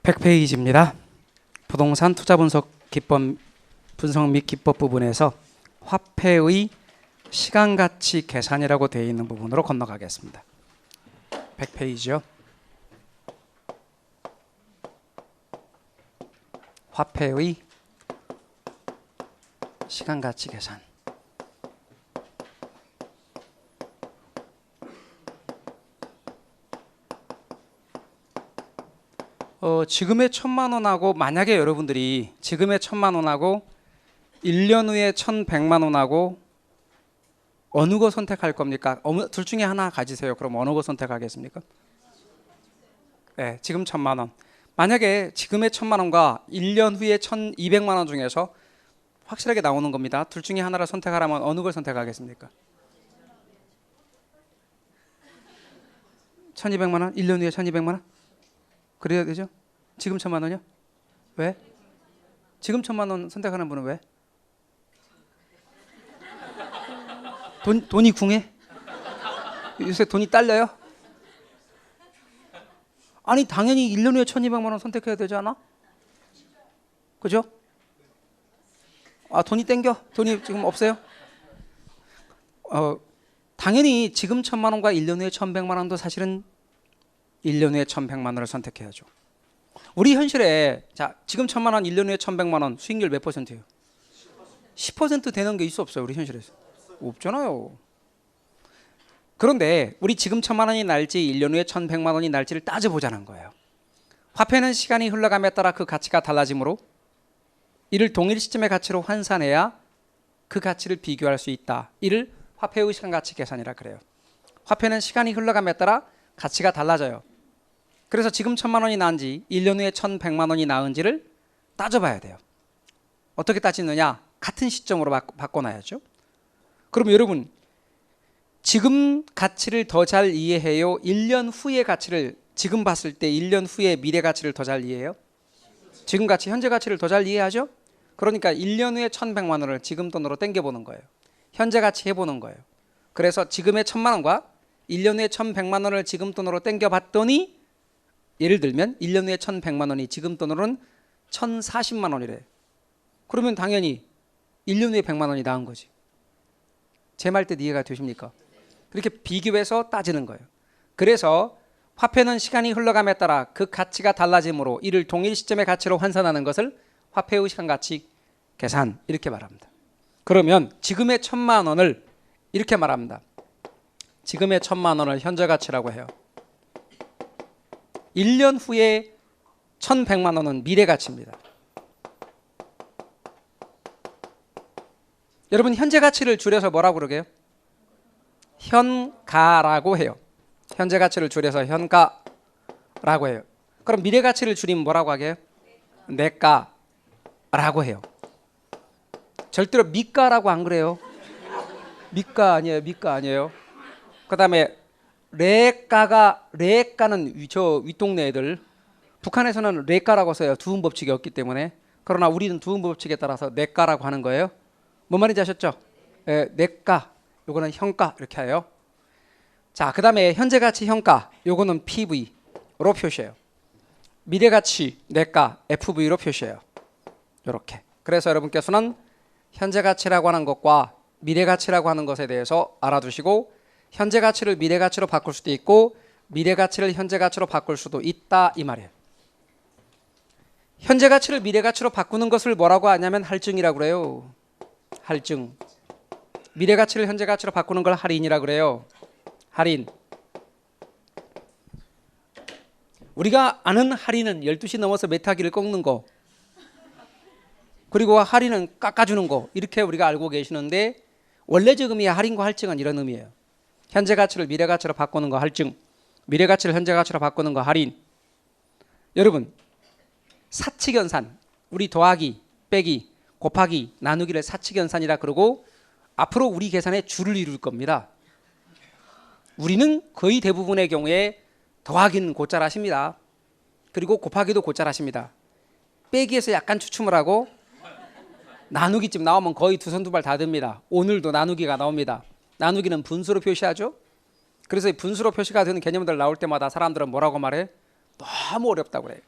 100페이지입니다. 부동산 투자 분석 및 기법 부분에서 화폐의 시간가치 계산이라고 되어 있는 부분으로 건너가겠습니다. 100페이지요. 화폐의 시간가치 계산. 지금의 1,000만 원하고 만약에 여러분들이 지금의 1,000만 원하고 1년 후에 1,100만 원하고 어느 거 선택할 겁니까? 둘 중에 하나 가지세요. 그럼 어느 거 선택하겠습니까? 네, 지금 1,000만 원. 만약에 지금의 1,000만 원과 1년 후에 1,200만 원 중에서 확실하게 나오는 겁니다. 둘 중에 하나를 선택하라면 어느 걸 선택하겠습니까? 1,200만 원? 1년 후에 1,200만 원? 그래야 되죠? 지금 1,000만 원이요? 왜? 지금 1,000만 원 선택하는 분은 왜? 돈이 궁해? 요새 돈이 딸려요? 아니 당연히 1년 후에 1,200만 원 선택해야 되지 않아? 그죠? 아 돈이 땡겨? 돈이 지금 없어요? 당연히 지금 1,000만 원과 1년 후에 1,100만 원도 사실은 1년 후에 1,100만 원을 선택해야죠. 우리 현실에 자 지금 1,000만 원, 1년 후에 1,100만 원 수익률 몇 %예요? 10% 되는 게 있어 없어요? 우리 현실에서 없잖아요. 그런데 우리 지금 1,000만 원이 날지 1년 후에 1,100만 원이 날지를 따져보자는 거예요. 화폐는 시간이 흘러감에 따라 그 가치가 달라지므로 이를 동일 시점의 가치로 환산해야 그 가치를 비교할 수 있다. 이를 화폐의 시간가치 계산이라 그래요. 화폐는 시간이 흘러감에 따라 가치가 달라져요. 그래서 지금 1,000만 원이 나은지 1년 후에 1,100만 원이 나은지를 따져봐야 돼요. 어떻게 따지느냐? 같은 시점으로 바꿔놔야죠. 그럼 여러분 지금 가치를 더 잘 이해해요? 1년 후의 가치를 지금 봤을 때 1년 후의 미래 가치를 더 잘 이해해요? 지금 가치, 현재 가치를 더 잘 이해하죠? 그러니까 1년 후에 1,100만 원을 지금 돈으로 땡겨보는 거예요. 현재 가치 해보는 거예요. 그래서 지금의 1,000만 원과 1년 후에 1,100만 원을 지금 돈으로 땡겨봤더니 예를 들면 1년 후에 1,100만 원이 지금 돈으로는 1,040만 원이래. 그러면 당연히 1년 후에 100만 원이 나은 거지. 제 말 뜻 이해가 되십니까? 그렇게 비교해서 따지는 거예요. 그래서 화폐는 시간이 흘러감에 따라 그 가치가 달라지므로 이를 동일 시점의 가치로 환산하는 것을 화폐의 시간가치 계산 이렇게 말합니다. 그러면 지금의 1,000만 원을 이렇게 말합니다. 지금의 1,000만 원을 현재 가치라고 해요. 1년 후에 1,100만 원은 미래 가치입니다. 여러분 현재 가치를 줄여서 뭐라고 그러게요? 현가라고 해요. 현재 가치를 줄여서 현가라고 해요. 그럼 미래 가치를 줄이면 뭐라고 하게요? 내가라고 해요. 절대로 미가라고 안 그래요. 미가 아니에요. 미가 아니에요. 그 다음에 레가는 저 윗동네 애들 북한에서는 레가라고 써요. 두음 법칙이 없기 때문에. 그러나 우리는 두음 법칙에 따라서 내가라고 하는 거예요. 뭔 말인지 아셨죠? 내가 요거는 현가 이렇게 해요. 자, 그 다음에 현재 가치 현가 요거는 PV로 표시해요. 미래 가치 내가 FV로 표시해요. 요렇게. 그래서 여러분께서는 현재 가치라고 하는 것과 미래 가치라고 하는 것에 대해서 알아두시고 현재 가치를 미래 가치로 바꿀 수도 있고 미래 가치를 현재 가치로 바꿀 수도 있다 이 말이에요. 현재 가치를 미래 가치로 바꾸는 것을 뭐라고 하냐면 할증이라고 그래요. 할증. 미래 가치를 현재 가치로 바꾸는 걸 할인이라고 그래요. 할인. 우리가 아는 할인은 12시 넘어서 메타기를 꺾는 거 그리고 할인은 깎아주는 거 이렇게 우리가 알고 계시는데 원래적 의미의 할인과 할증은 이런 의미예요. 현재 가치를 미래 가치로 바꾸는 거 할증, 미래 가치를 현재 가치로 바꾸는 거 할인. 여러분 사칙연산, 우리 더하기, 빼기, 곱하기, 나누기를 사칙연산이라 그러고 앞으로 우리 계산에 줄을 이룰 겁니다. 우리는 거의 대부분의 경우에 더하기는 곧잘 하십니다. 그리고 곱하기도 곧잘 하십니다. 빼기에서 약간 추춤을 하고 나누기쯤 나오면 거의 두 손 두 발 다 듭니다. 오늘도 나누기가 나옵니다. 나누기는 분수로 표시하죠. 그래서 분수로 표시가 되는 개념들 나올 때마다 사람들은 뭐라고 말해? 너무 어렵다고 그래요.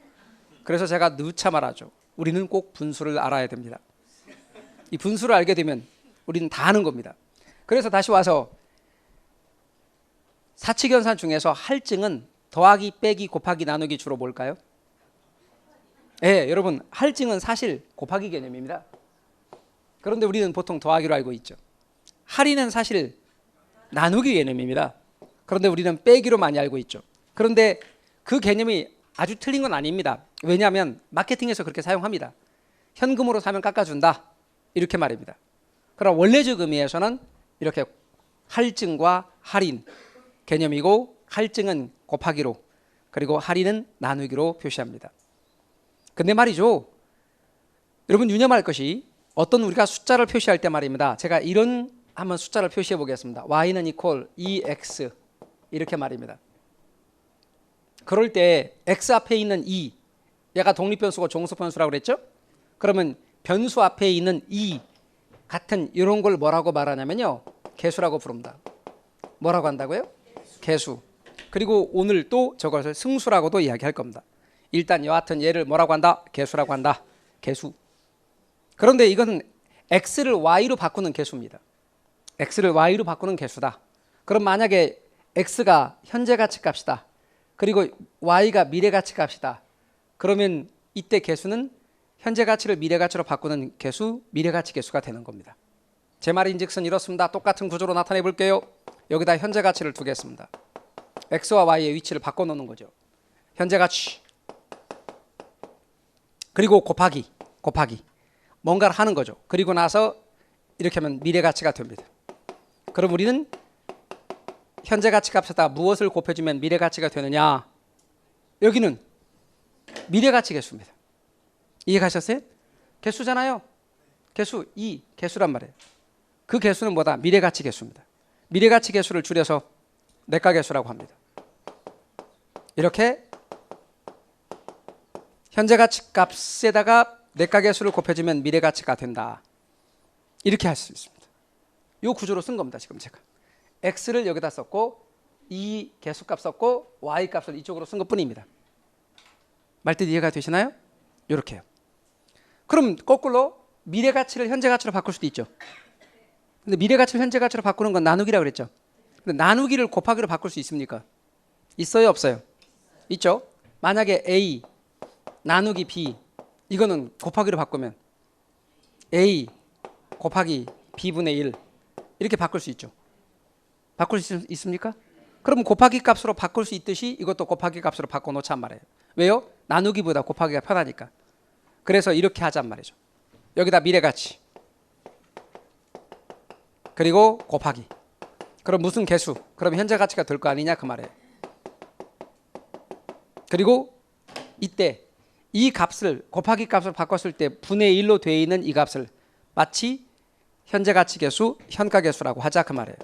그래서 제가 누차 말하죠. 우리는 꼭 분수를 알아야 됩니다. 이 분수를 알게 되면 우리는 다 아는 겁니다. 그래서 다시 와서 사칙연산 중에서 할증은 더하기, 빼기, 곱하기, 나누기 주로 뭘까요? 예, 여러분 할증은 사실 곱하기 개념입니다. 그런데 우리는 보통 더하기로 알고 있죠. 할인은 사실 나누기 개념입니다. 그런데 우리는 빼기로 많이 알고 있죠. 그런데 그 개념이 아주 틀린 건 아닙니다. 왜냐하면 마케팅에서 그렇게 사용합니다. 현금으로 사면 깎아준다 이렇게 말입니다. 그럼 원래적 의미에서는 이렇게 할증과 할인 개념이고, 할증은 곱하기로, 그리고 할인은 나누기로 표시합니다. 근데 말이죠, 여러분 유념할 것이 어떤 우리가 숫자를 표시할 때 말입니다. 제가 이런 한번 숫자를 표시해 보겠습니다. y는 equal ex 이렇게 말입니다. 그럴 때 x 앞에 있는 e, 얘가 독립변수고 종속변수라고 그랬죠? 그러면 변수 앞에 있는 e 같은 이런 걸 뭐라고 말하냐면요, 개수라고 부릅니다. 뭐라고 한다고요? 개수. 그리고 오늘 또 저것을 승수라고도 이야기할 겁니다. 일단 여하튼 얘를 뭐라고 한다? 개수라고 한다. 개수. 그런데 이건 x를 y로 바꾸는 개수입니다. x를 y로 바꾸는 개수다. 그럼 만약에 x가 현재 가치 값이다, 그리고 y가 미래 가치 값이다, 그러면 이때 개수는 현재 가치를 미래 가치로 바꾸는 개수, 미래 가치 개수가 되는 겁니다. 제 말인즉슨 이렇습니다. 똑같은 구조로 나타내 볼게요. 여기다 현재 가치를 두겠습니다. x와 y의 위치를 바꿔놓는 거죠. 현재 가치 그리고 곱하기 뭔가를 하는 거죠. 그리고 나서 이렇게 하면 미래 가치가 됩니다. 그럼 우리는 현재 가치 값에다 무엇을 곱해주면 미래 가치가 되느냐? 여기는 미래 가치 개수입니다. 이해가셨어요? 개수잖아요. 개수 2 개수란 말이에요. 그 개수는 뭐다? 미래 가치 개수입니다. 미래 가치 개수를 줄여서 내가 개수라고 합니다. 이렇게 현재 가치 값에다가 내가 개수를 곱해주면 미래 가치가 된다. 이렇게 할 수 있습니다. 이 구조로 쓴 겁니다. 지금 제가 x를 여기다 썼고 이 개수값 썼고 y 값을 이쪽으로 쓴 것뿐입니다. 말뜻 이해가 되시나요? 이렇게요. 그럼 거꾸로 미래 가치를 현재 가치로 바꿀 수도 있죠. 근데 미래 가치를 현재 가치로 바꾸는 건 나누기라고 그랬죠. 근데 나누기를 곱하기로 바꿀 수 있습니까? 있어요, 없어요? 있죠. 만약에 a 나누기 b, 이거는 곱하기로 바꾸면 a 곱하기 b분의 1 이렇게 바꿀 수 있죠. 바꿀 수 있습니까? 그럼 곱하기 값으로 바꿀 수 있듯이 이것도 곱하기 값으로 바꿔놓자는 말이에요. 왜요? 나누기보다 곱하기가 편하니까. 그래서 이렇게 하자는 말이죠. 여기다 미래가치 그리고 곱하기, 그럼 무슨 개수? 그럼 현재 가치가 될 거 아니냐 그 말이에요. 그리고 이때 이 값을 곱하기 값을 바꿨을 때 분의 1로 되어 있는 이 값을 마치 현재 가치 개수, 현가 개수라고 하자 그 말이에요.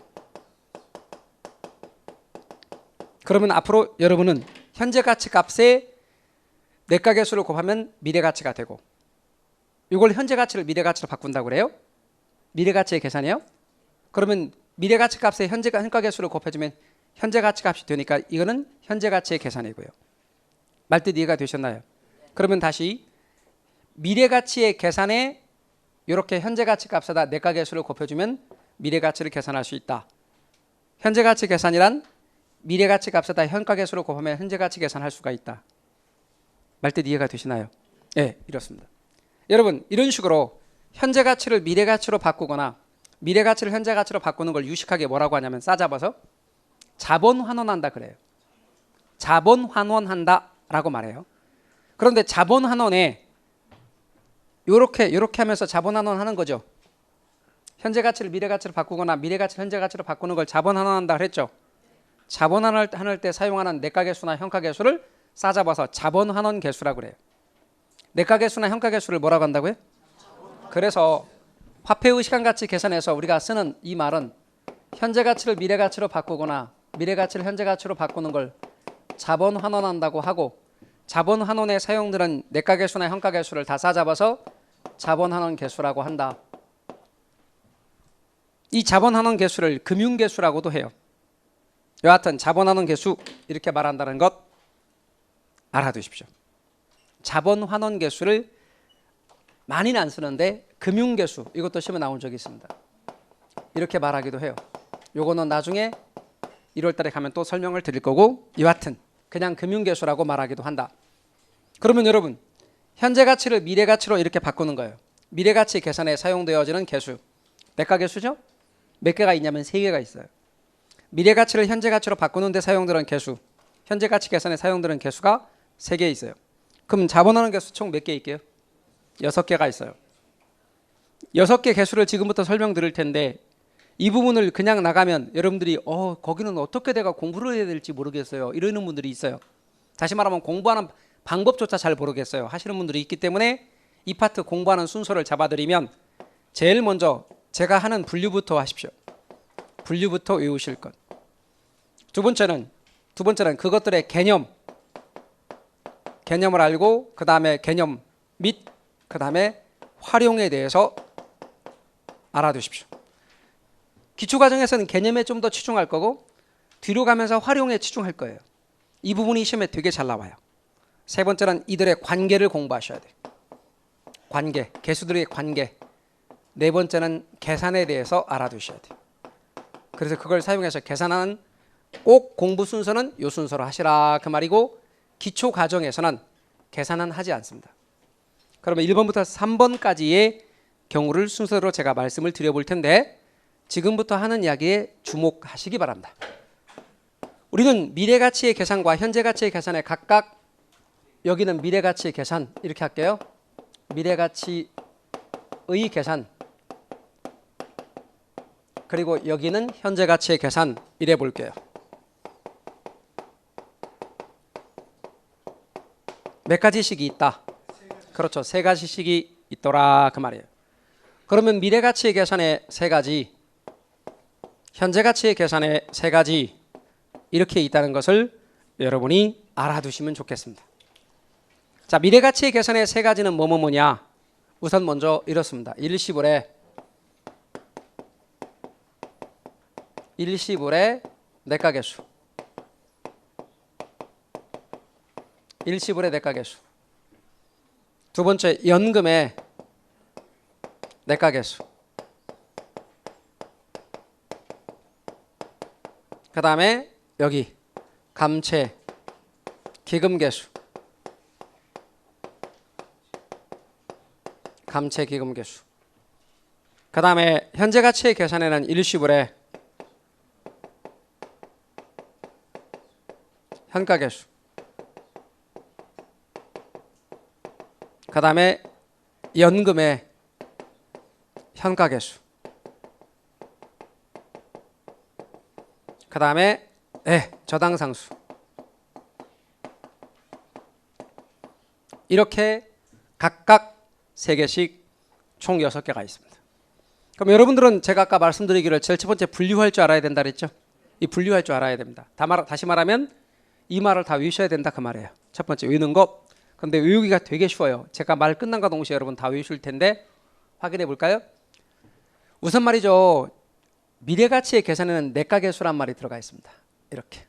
그러면 앞으로 여러분은 현재 가치 값에 내가 개수를 곱하면 미래 가치가 되고, 이걸 현재 가치를 미래 가치로 바꾼다고 그래요? 미래 가치의 계산이에요? 그러면 미래 가치 값에 현가 개수를 곱해주면 현재 가치 값이 되니까 이거는 현재 가치의 계산이고요. 말뜻 이해가 되셨나요? 그러면 다시 미래 가치의 계산에 이렇게 현재 가치 값에다 내가 개수를 곱해주면 미래 가치를 계산할 수 있다. 현재 가치 계산이란 미래 가치 값에다 현가 개수를 곱하면 현재 가치 계산할 수가 있다. 말뜻 이해가 되시나요? 네, 이렇습니다. 여러분 이런 식으로 현재 가치를 미래 가치로 바꾸거나 미래 가치를 현재 가치로 바꾸는 걸 유식하게 뭐라고 하냐면 싸잡아서 자본 환원한다 그래요. 자본 환원한다 라고 말해요. 그런데 자본 환원에 요렇게 하면서 자본 환원하는 거죠. 현재 가치를 미래 가치로 바꾸거나 미래 가치를 현재 가치로 바꾸는 걸 자본 환원한다 그랬죠. 자본 환원할 때 사용하는 내가 개수나 현가 개수를 싸잡아서 자본 환원 개수라고 그래요. 내가 개수나 현가 개수를 뭐라고 한다고요? 그래서 화폐의 시간가치 계산에서 우리가 쓰는 이 말은 현재 가치를 미래 가치로 바꾸거나 미래 가치를 현재 가치로 바꾸는 걸 자본 환원한다고 하고, 자본 환원에 사용되는 내가 개수나 현가 개수를 다 싸잡아서 자본 환원 개수라고 한다. 이 자본 환원 개수를 금융 개수라고도 해요. 여하튼 자본 환원 개수 이렇게 말한다는 것 알아두십시오. 자본 환원 개수를 많이는 안 쓰는데 금융 개수, 이것도 시험에 나온 적이 있습니다. 이렇게 말하기도 해요. 요거는 나중에 1월 달에 가면 또 설명을 드릴 거고, 여하튼 그냥 금융 개수라고 말하기도 한다. 그러면 여러분, 현재 가치를 미래 가치로 이렇게 바꾸는 거예요. 미래 가치 계산에 사용되어지는 개수, 내가 개수죠? 몇 개가 있냐면 3개가 있어요. 미래 가치를 현재 가치로 바꾸는 데 사용되는 개수, 현재 가치 계산에 사용되는 개수가 3개 있어요. 그럼 자본하는 개수 총 몇 개 있게요? 6개가 있어요. 6개 개수를 지금부터 설명드릴 텐데, 이 부분을 그냥 나가면 여러분들이 거기는 어떻게 내가 공부를 해야 될지 모르겠어요, 이러는 분들이 있어요. 다시 말하면 공부하는 방법조차 잘 모르겠어요 하시는 분들이 있기 때문에, 이 파트 공부하는 순서를 잡아드리면, 제일 먼저 제가 하는 분류부터 하십시오. 분류부터 외우실 것. 두 번째는 그것들의 개념을 알고, 그 다음에 개념 및 그 다음에 활용에 대해서 알아두십시오. 기초과정에서는 개념에 좀 더 치중할 거고, 뒤로 가면서 활용에 치중할 거예요. 이 부분이 시험에 되게 잘 나와요. 세 번째는 이들의 관계를 공부하셔야 돼요. 관계, 개수들의 관계. 네 번째는 계산에 대해서 알아두셔야 돼요. 그래서 그걸 사용해서 계산하는, 꼭 공부 순서는 이 순서로 하시라 그 말이고, 기초 과정에서는 계산은 하지 않습니다. 그러면 1번부터 3번까지의 경우를 순서로 제가 말씀을 드려볼 텐데, 지금부터 하는 이야기에 주목하시기 바랍니다. 우리는 미래가치의 계산과 현재가치의 계산에 각각, 여기는 미래가치의 계산 이렇게 할게요. 미래가치의 계산, 그리고 여기는 현재가치의 계산 이래 볼게요. 몇 가지씩이 있다? 그렇죠. 3가지씩이 있더라 그 말이에요. 그러면 미래가치의 계산에 3가지, 현재가치의 계산에 3가지 이렇게 있다는 것을 여러분이 알아두시면 좋겠습니다. 자, 미래가치의 계산의 3가지는 뭐냐? 우선 먼저 이렇습니다. 일시불의 내가계수, 일시불의 내가계수. 두 번째, 연금의 내가계수. 그 다음에 여기 감채 기금계수, 감채 기금계수. 그 다음에 현재가치의 계산에는 일시불의 현가계수, 그 다음에 연금의 현가계수, 그 다음에 저당상수. 이렇게 각각 3개씩 총 6개가 있습니다. 그럼 여러분들은 제가 아까 말씀드리기를 제일 첫 번째 분류할 줄 알아야 된다 그랬죠? 이 분류할 줄 알아야 됩니다. 다시 말하면 이 말을 다 외우셔야 된다 그 말이에요. 첫 번째 외우는 것. 근데 외우기가 되게 쉬워요. 제가 말 끝난과 동시에 여러분 다 외우실 텐데 확인해 볼까요? 우선 말이죠, 미래가치의 계산에는 내가계수란 말이 들어가 있습니다. 이렇게.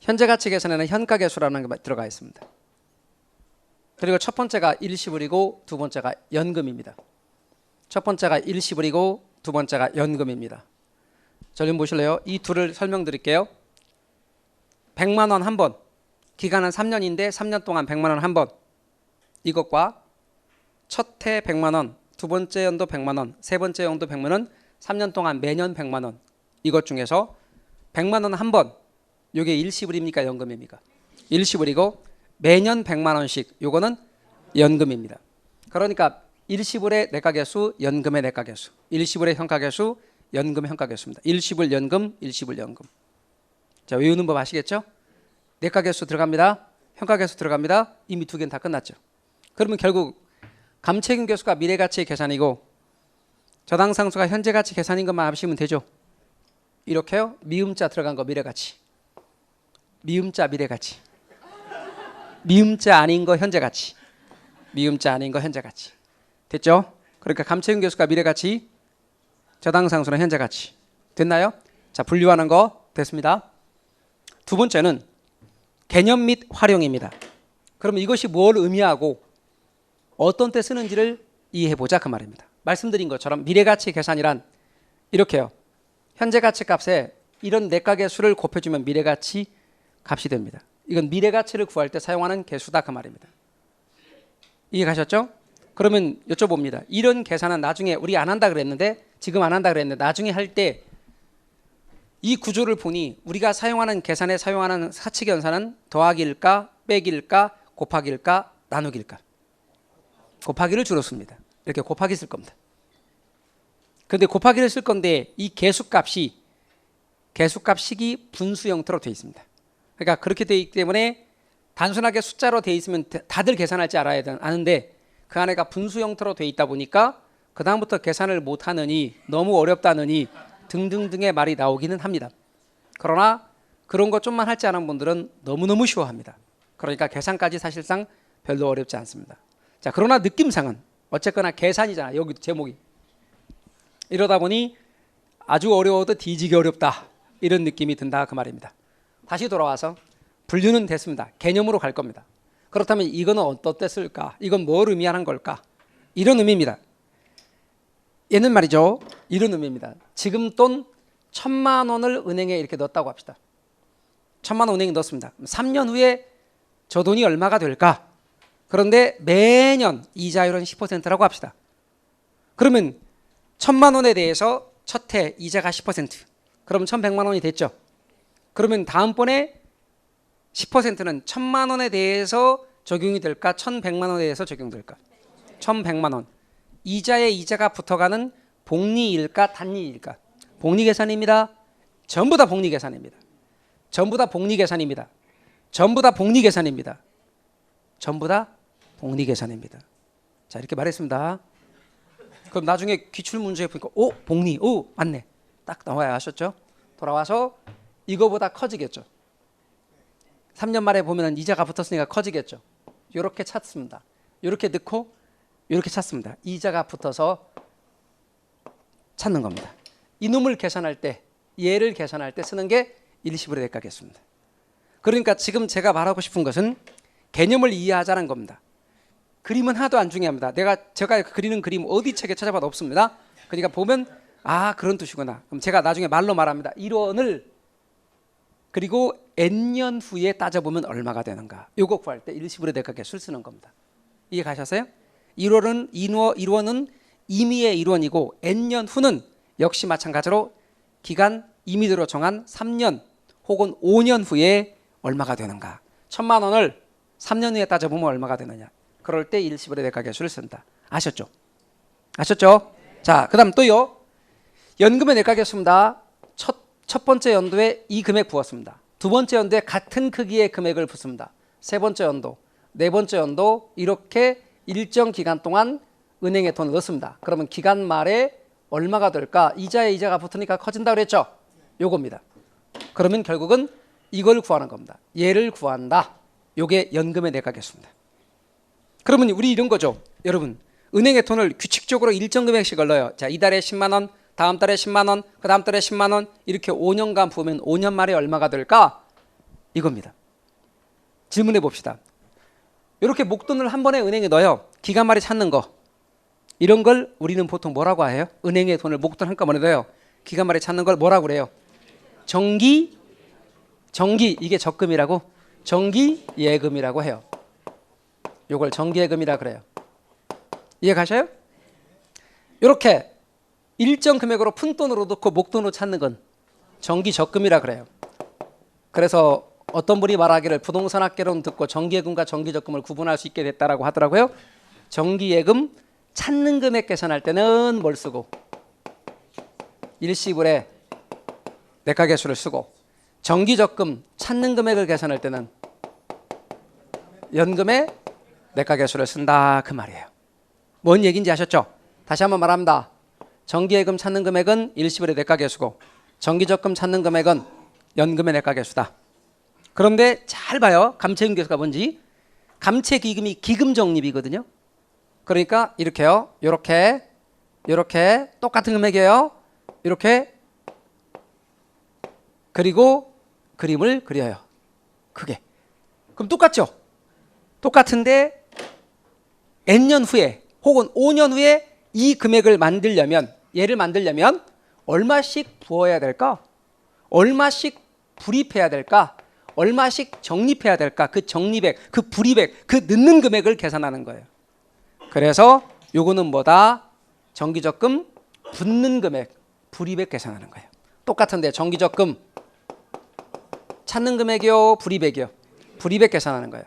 현재가치 계산에는 현가계수라는 게 들어가 있습니다. 그리고 첫 번째가 일시불이고 두 번째가 연금입니다. 첫 번째가 일시불이고 두 번째가 연금입니다. 저 좀 보실래요? 이 둘을 설명드릴게요. 100만 원 한 번, 기간은 3년인데 3년 동안 100만 원 한 번, 이것과 첫 해 100만 원, 두 번째 연도 100만 원, 세 번째 연도 100만 원, 3년 동안 매년 100만 원, 이것 중에서 100만 원 한 번, 이게 일시불입니까 연금입니까? 일시불이고 매년 100만 원씩, 요거는 연금입니다. 그러니까 일시불의 내가계수, 연금의 내가계수, 일시불의 현가계수, 연금의 현가계수입니다. 일시불 연금, 일시불 연금. 자, 외우는 법 아시겠죠? 내가계수 들어갑니다. 현가계수 들어갑니다. 이미 2개는 다 끝났죠. 그러면 결국 감채금 계수가 미래가치의 계산이고 저당상수가 현재가치 계산인 것만 아시면 되죠. 이렇게요. 미음자 들어간 거 미래가치, 미음자 미래가치, 미음자 아닌 거 현재가치, 미음자 아닌 거 현재가치. 됐죠? 그러니까 감채금 계수가 미래가치, 저당상수는 현재가치. 됐나요? 자, 분류하는 거 됐습니다. 두 번째는 개념 및 활용입니다. 그러면 이것이 뭘 의미하고 어떤 때 쓰는지를 이해해보자 그 말입니다. 말씀드린 것처럼 미래가치 계산이란 이렇게요. 현재 가치 값에 이런 내각의 수를 곱해주면 미래가치 값이 됩니다. 이건 미래가치를 구할 때 사용하는 개수다 그 말입니다. 이해 가셨죠? 그러면 여쭤봅니다. 이런 계산은 나중에 우리 안 한다 그랬는데 지금 안 한다 그랬는데 나중에 할 때 이 구조를 보니 우리가 사용하는 계산에 사용하는 사칙연산은 더하기일까 빼기일까 곱하기일까 나누기일까? 곱하기를 주로 씁니다. 이렇게 곱하기 쓸 겁니다. 그런데 곱하기를 쓸 건데 이 개수값이 개수값식이 분수 형태로 되어 있습니다. 그러니까 그렇게 되어 있기 때문에 단순하게 숫자로 되어 있으면 다들 계산할 줄 알아야 아는데 그 안에가 분수 형태로 되어 있다 보니까 그 다음부터 계산을 못하느니 너무 어렵다느니 등등등의 말이 나오기는 합니다. 그러나 그런 것 좀만 할 줄 아는 분들은 너무너무 쉬워합니다. 그러니까 계산까지 사실상 별로 어렵지 않습니다. 자, 그러나 느낌상은 어쨌거나 계산이잖아. 여기 제목이. 이러다 보니 아주 어려워도 뒤지기 어렵다. 이런 느낌이 든다 그 말입니다. 다시 돌아와서 분류는 됐습니다. 개념으로 갈 겁니다. 그렇다면 이거는 어떤 때 쓸까? 이건 뭘 의미하는 걸까? 이런 의미입니다. 얘는 말이죠. 이런 의미입니다. 지금 돈 1,000만 원을 은행에 이렇게 넣었다고 합시다. 1,000만 원 은행에 넣었습니다. 3년 후에 저 돈이 얼마가 될까? 그런데 매년 이자율은 10%라고 합시다. 그러면 1,000만 원에 대해서 첫 해 이자가 10%. 그럼 1,100만 원이 됐죠. 그러면 다음번에 10%는 1,000만 원에 대해서 적용이 될까? 1,100만 원에 대해서 적용될까? 1,100만 원. 이자에 이자가 붙어가는 복리일까 단리일까? 복리 계산입니다. 전부 다 복리 계산입니다. 전부 다 복리 계산입니다. 전부 다 복리 계산입니다. 전부 다 복리 계산입니다. 자, 이렇게 말했습니다. 그럼 나중에 기출 문제에 보니까 오, 복리, 오, 맞네. 딱 나와야 하셨죠? 돌아와서 이거보다 커지겠죠. 3년 말에 보면 이자가 붙었으니까 커지겠죠. 이렇게 찾습니다. 이렇게 넣고 이렇게 찾습니다. 이자가 붙어서 찾는 겁니다. 이놈을 계산할 때, 얘를 계산할 때 쓰는 게 일시불의 대가겠습니다. 그러니까 지금 제가 말하고 싶은 것은 개념을 이해하자는 겁니다. 그림은 하나도 안 중요합니다. 제가 그리는 그림 어디 책에 찾아봐도 없습니다. 그러니까 보면 아, 그런 뜻이구나. 그럼 제가 나중에 말로 말합니다. 1원을 그리고 N년 후에 따져보면 얼마가 되는가. 요거 구할 때 일시불의 대가계수를 쓰는 겁니다. 이해 가셨어요? 1원은 임의의 1원이고 N년 후는 역시 마찬가지로 기간 임의대로 정한 3년 혹은 5년 후에 얼마가 되는가. 1,000만 원을 3년 후에 따져보면 얼마가 되느냐. 그럴 때 일시불의 대가계수를 쓴다. 아셨죠? 아셨죠? 자, 그 다음 또요. 연금의 대가계수입니다. 첫 번째 연도에 이 금액 부었습니다. 두 번째 연도에 같은 크기의 금액을 붓습니다. 세 번째 연도, 네 번째 연도 이렇게 일정 기간 동안 은행에 돈을 넣습니다. 그러면 기간 말에 얼마가 될까? 이자에 이자가 붙으니까 커진다 그랬죠? 요겁니다. 그러면 결국은 이걸 구하는 겁니다. 얘를 구한다. 요게 연금의 대가계수입니다. 그러면 우리 이런 거죠. 여러분, 은행에 돈을 규칙적으로 일정 금액씩을 넣어요. 자, 이달에 10만 원, 다음 달에 10만 원, 그 다음 달에 10만 원 이렇게 5년간 부으면 5년 말에 얼마가 될까? 이겁니다. 질문해 봅시다. 이렇게 목돈을 한 번에 은행에 넣어요. 기간 말에 찾는 거. 이런 걸 우리는 보통 뭐라고 해요? 은행에 돈을 목돈 한꺼번에 넣어요. 기간 말에 찾는 걸 뭐라고 그래요? 정기 이게 적금이라고 정기예금이라고 해요. 이걸 정기예금이라 그래요. 이해 가셔요? 이렇게 일정 금액으로 푼돈으로 넣고 목돈으로 찾는 건 정기적금이라 그래요. 그래서 어떤 분이 말하기를 부동산 학개론 듣고 정기예금과 정기적금을 구분할 수 있게 됐다라고 하더라고요. 정기예금 찾는 금액 계산할 때는 뭘 쓰고? 일시불의 대가계수를 쓰고, 정기적금 찾는 금액을 계산할 때는 연금의 대가계수를 쓴다 그 말이에요. 뭔 얘기인지 아셨죠? 다시 한번 말합니다. 정기예금 찾는 금액은 일시불의 대가계수고 정기적금 찾는 금액은 연금의 대가계수다. 그런데 잘 봐요. 감채금계수가 뭔지. 감채기금이 기금적립이거든요. 그러니까 이렇게요. 이렇게 똑같은 금액이에요. 이렇게 그리고 그림을 그려요. 크게. 그럼 똑같죠? 똑같은데 N년 후에 혹은 5년 후에 이 금액을 만들려면, 얘를 만들려면 얼마씩 부어야 될까? 얼마씩 불입해야 될까? 얼마씩 적립해야 될까? 그 적립액, 그 불입액, 그 넣는 금액을 계산하는 거예요. 그래서 요거는 뭐다? 정기적금 붓는 금액, 불입액 계산하는 거예요. 똑같은데 정기적금 찾는 금액이요, 불입액이요? 불입액 계산하는 거예요.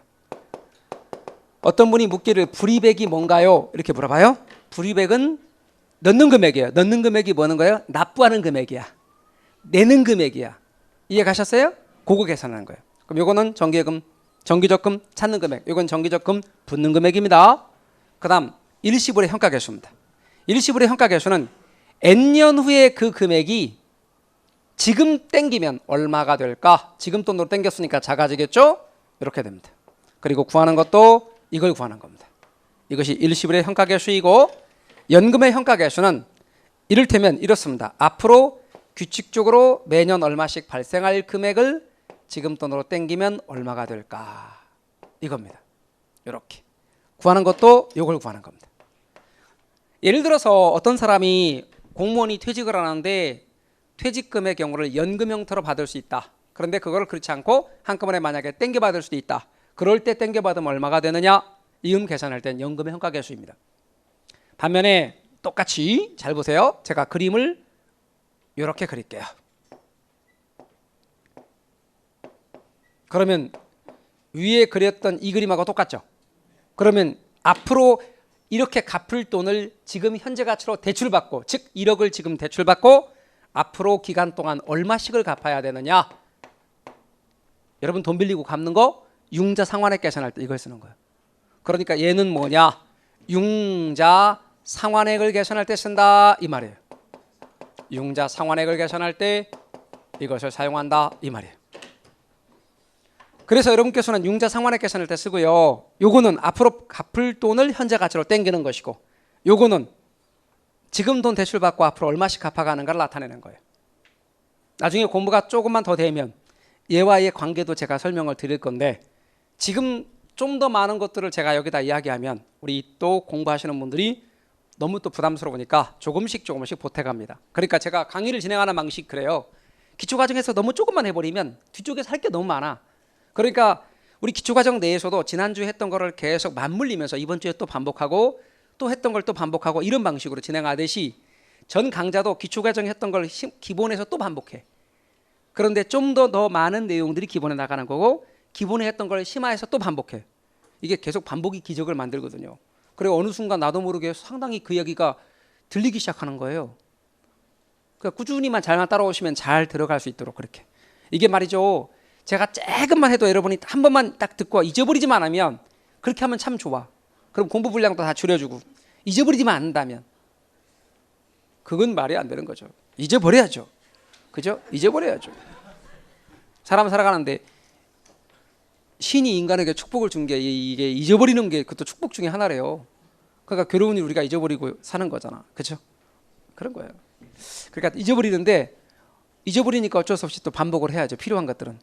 어떤 분이 묻기를 불입액이 뭔가요? 이렇게 물어봐요. 불입액은 넣는 금액이에요. 넣는 금액이 뭐는 거예요? 납부하는 금액이야. 내는 금액이야. 이해 가셨어요? 그거 계산하는 거예요. 그럼 요거는 정기적금 찾는 금액, 요건 정기적금 붓는 금액입니다. 그 다음 일시불의 현가계수입니다. 일시불의 현가계수는 N년 후에 그 금액이 지금 땡기면 얼마가 될까? 지금 돈으로 땡겼으니까 작아지겠죠? 이렇게 됩니다. 그리고 구하는 것도 이걸 구하는 겁니다. 이것이 일시불의 현가계수이고, 연금의 현가계수는 이를테면 이렇습니다. 앞으로 규칙적으로 매년 얼마씩 발생할 금액을 지금 돈으로 땡기면 얼마가 될까? 이겁니다. 이렇게 구하는 것도 이걸 구하는 겁니다. 예를 들어서 어떤 사람이 공무원이 퇴직을 하는데 퇴직금의 경우를 연금 형태로 받을 수 있다. 그런데 그걸 그렇지 않고 한꺼번에 만약에 땡겨받을 수도 있다. 그럴 때 땡겨받으면 얼마가 되느냐? 이음 계산할 땐 연금의 현가계수입니다. 반면에 똑같이 잘 보세요. 제가 그림을 이렇게 그릴게요. 그러면 위에 그렸던 이 그림하고 똑같죠? 그러면 앞으로 이렇게 갚을 돈을 지금 현재 가치로 대출받고, 즉 1억을 지금 대출받고 앞으로 기간 동안 얼마씩을 갚아야 되느냐? 여러분 돈 빌리고 갚는 거 융자 상환액 계산할 때 이걸 쓰는 거예요. 그러니까 얘는 뭐냐? 융자 상환액을 계산할 때 쓴다 이 말이에요. 융자 상환액을 계산할 때 이것을 사용한다 이 말이에요. 그래서 여러분께서는 융자 상환액 계산할 때 쓰고요. 요거는 앞으로 갚을 돈을 현재 가치로 땡기는 것이고, 요거는 지금 돈 대출 받고 앞으로 얼마씩 갚아가는가를 나타내는 거예요. 나중에 공부가 조금만 더 되면 얘와의 관계도 제가 설명을 드릴 건데, 지금 좀 더 많은 것들을 제가 여기다 이야기하면 우리 또 공부하시는 분들이 너무 또 부담스러우니까 조금씩 보태갑니다. 그러니까 제가 강의를 진행하는 방식 그래요. 기초과정에서 너무 조금만 해버리면 뒤쪽에서 할 게 너무 많아. 그러니까 우리 기초과정 내에서도 지난주에 했던 거를 계속 맞물리면서 이번 주에 또 반복하고 또 했던 걸 또 반복하고 이런 방식으로 진행하듯이 전 강좌도 기초과정 했던 걸 기본에서 또 반복해. 그런데 좀 더 많은 내용들이 기본에 나가는 거고, 기본에 했던 걸 심화해서 또 반복해. 이게 계속 반복이 기적을 만들거든요. 그리고 어느 순간 나도 모르게 상당히 그 얘기가 들리기 시작하는 거예요. 그러니까 꾸준히만 잘만 따라오시면 잘 들어갈 수 있도록 그렇게. 이게 말이죠. 제가 조금만 해도 여러분이 한 번만 딱 듣고 잊어버리지만 않으면, 그렇게 하면 참 좋아. 그럼 공부 분량도 다 줄여주고, 잊어버리지만 않는다면 그건 말이 안 되는 거죠. 잊어버려야죠. 그죠? 잊어버려야죠. 사람 살아가는데 신이 인간에게 축복을 준 게 이게 잊어버리는 게 그것도 축복 중에 하나래요. 그러니까 괴로운 일 우리가 잊어버리고 사는 거잖아. 그렇죠? 그런 거예요. 그러니까 잊어버리니까 어쩔 수 없이 또 반복을 해야죠. 필요한 것들은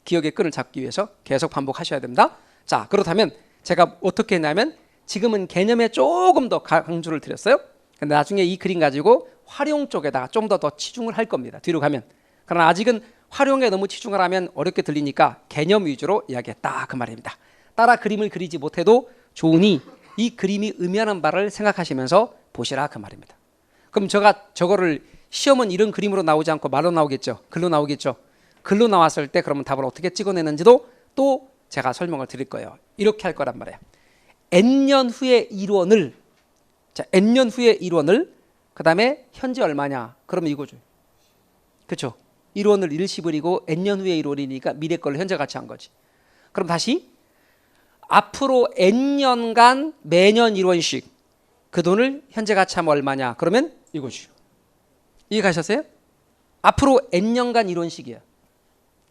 기억의 끈을 잡기 위해서 계속 반복하셔야 됩니다. 자, 그렇다면 제가 어떻게 했냐면 지금은 개념에 조금 더 강조를 드렸어요. 근데 나중에 이 그림 가지고 활용 쪽에다가 좀 더 치중을 할 겁니다. 뒤로 가면. 그러나 아직은 활용에 너무 치중을 하면 어렵게 들리니까 개념 위주로 이야기했다 그 말입니다. 따라 그림을 그리지 못해도 좋으니 이 그림이 의미하는 바를 생각하시면서 보시라 그 말입니다. 그럼 저거를 시험은 이런 그림으로 나오지 않고 말로 나오겠죠. 글로 나오겠죠. 글로 나왔을 때 그러면 답을 어떻게 찍어내는지도 또 제가 설명을 드릴 거예요. 이렇게 할 거란 말이에요. N년 후의 일원을, 자, N년 후의 일원을 그 다음에 현재 얼마냐? 그러면 이거죠. 그렇죠? 1원을 일시불이고 N년 후에 1원이니까 미래 걸 현재 가치 한 거지. 그럼 다시 앞으로 N년간 매년 1원씩 그 돈을 현재 가치 하면 얼마냐? 그러면 이거죠. 이해 가셨어요? 앞으로 N년간 1원씩이야.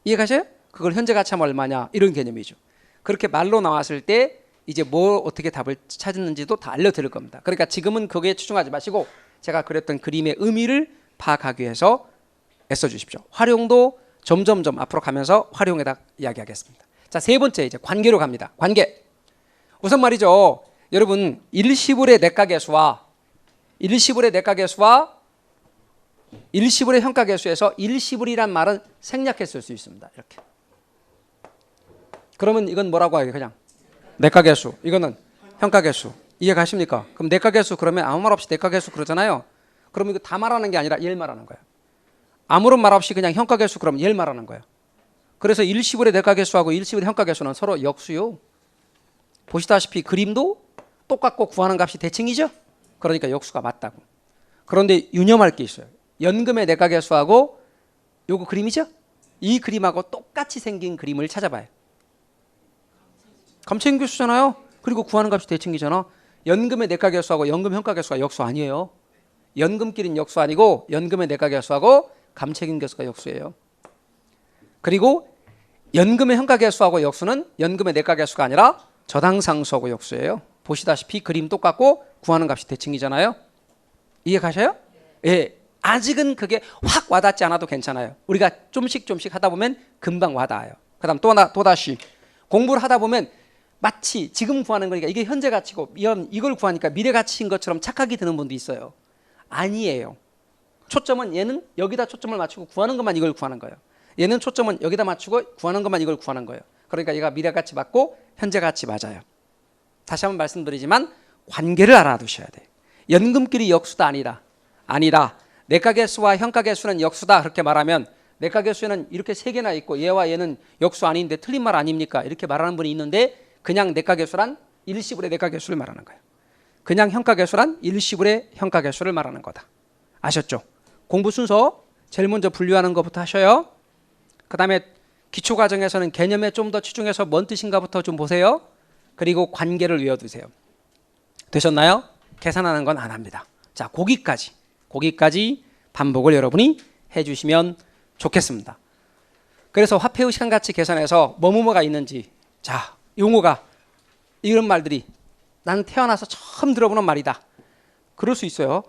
이해 가셔요? 그걸 현재 가치 하면 얼마냐? 이런 개념이죠. 그렇게 말로 나왔을 때 이제 뭐 어떻게 답을 찾았는지도 다 알려드릴 겁니다. 그러니까 지금은 거기에 치중하지 마시고 제가 그렸던 그림의 의미를 파악하기 위해서 애써주십시오. 활용도 점점점 앞으로 가면서 활용에다 이야기하겠습니다. 자, 세 번째 이제 관계로 갑니다. 관계. 우선 말이죠. 여러분 일시불의 내가계수와 일시불의 내가계수와 일시불의 현가계수에서 일시불이란 말은 생략했을 수 있습니다. 이렇게. 그러면 이건 뭐라고 하게 그냥 내가계수. 이거는 현가계수. 이해 가십니까? 그럼 내가계수 그러면 아무 말 없이 내가계수 그러잖아요. 그러면 이거 다 말하는 게 아니라 얘를 말하는 거예요. 아무런 말 없이 그냥 현가계수 그러면 얘를 말하는 거예요. 그래서 일시불의 내가계수하고 일시불의 현가계수는 서로 역수요. 보시다시피 그림도 똑같고 구하는 값이 대칭이죠. 그러니까 역수가 맞다고. 그런데 유념할 게 있어요. 연금의 내가계수하고 요거 그림이죠. 이 그림하고 똑같이 생긴 그림을 찾아봐요. 감채인계수잖아요. 그리고 구하는 값이 대칭이잖아. 연금의 내가계수하고 연금 현가계수가 역수 아니에요. 연금끼리는 역수 아니고 연금의 내가계수하고 감채인계수가 역수예요. 그리고 연금의 현가계수하고 역수는 연금의 내가계수가 아니라 저당상수하고 역수예요. 보시다시피 그림 똑같고 구하는 값이 대칭이잖아요. 이해 가셔요? 예. 아직은 그게 확 와닿지 않아도 괜찮아요. 우리가 좀씩 하다 보면 금방 와닿아요. 그 다음 또다시 공부를 하다 보면 마치 지금 구하는 거니까 이게 현재 가치고 이걸 구하니까 미래 가치인 것처럼 착각이 드는 분도 있어요. 아니에요. 초점은 얘는 여기다 초점을 맞추고 구하는 것만 이걸 구하는 거예요. 얘는 초점은 여기다 맞추고 구하는 것만 이걸 구하는 거예요. 그러니까 얘가 미래 가치 맞고 현재 가치 맞아요. 다시 한번 말씀드리지만 관계를 알아두셔야 돼요. 연금끼리 역수다 아니다. 내가계수와 현가계수는 역수다 그렇게 말하면 내가계수에는 이렇게 세 개나 있고 얘와 얘는 역수 아닌데 틀린 말 아닙니까? 이렇게 말하는 분이 있는데 그냥 내가계수란 일시불의 내가계수를 말하는 거예요. 그냥 현가계수란 일시불의 현가계수를 말하는 거다. 아셨죠? 공부 순서 제일 먼저 분류하는 것부터 하셔요. 그 다음에 기초과정에서는 개념에 좀 더 치중해서 뭔 뜻인가부터 좀 보세요. 그리고 관계를 외워두세요. 되셨나요? 계산하는 건 안 합니다. 자, 거기까지 반복을 여러분이 해주시면 좋겠습니다. 그래서 화폐의 시간가치 계산에서 뭐뭐가 있는지, 자, 용어가 이런 말들이 나는 태어나서 처음 들어보는 말이다. 그럴 수 있어요.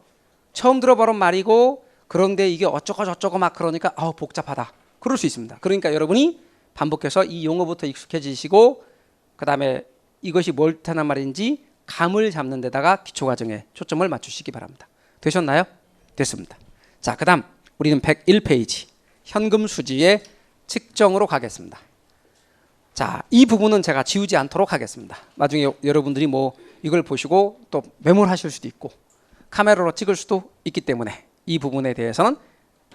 처음 들어보는 말이고 그런데 이게 어쩌고 막 그러니까 복잡하다. 그럴 수 있습니다. 그러니까 여러분이 반복해서 이 용어부터 익숙해지시고 그 다음에 이것이 뭘 뜻하는 말인지 감을 잡는 데다가 기초과정에 초점을 맞추시기 바랍니다. 되셨나요? 됐습니다. 자, 그 다음 우리는 101페이지 현금 수지의 측정으로 가겠습니다. 자, 이 부분은 제가 지우지 않도록 하겠습니다. 나중에 여러분들이 뭐 이걸 보시고 또 메모를 하실 수도 있고 카메라로 찍을 수도 있기 때문에 이 부분에 대해서는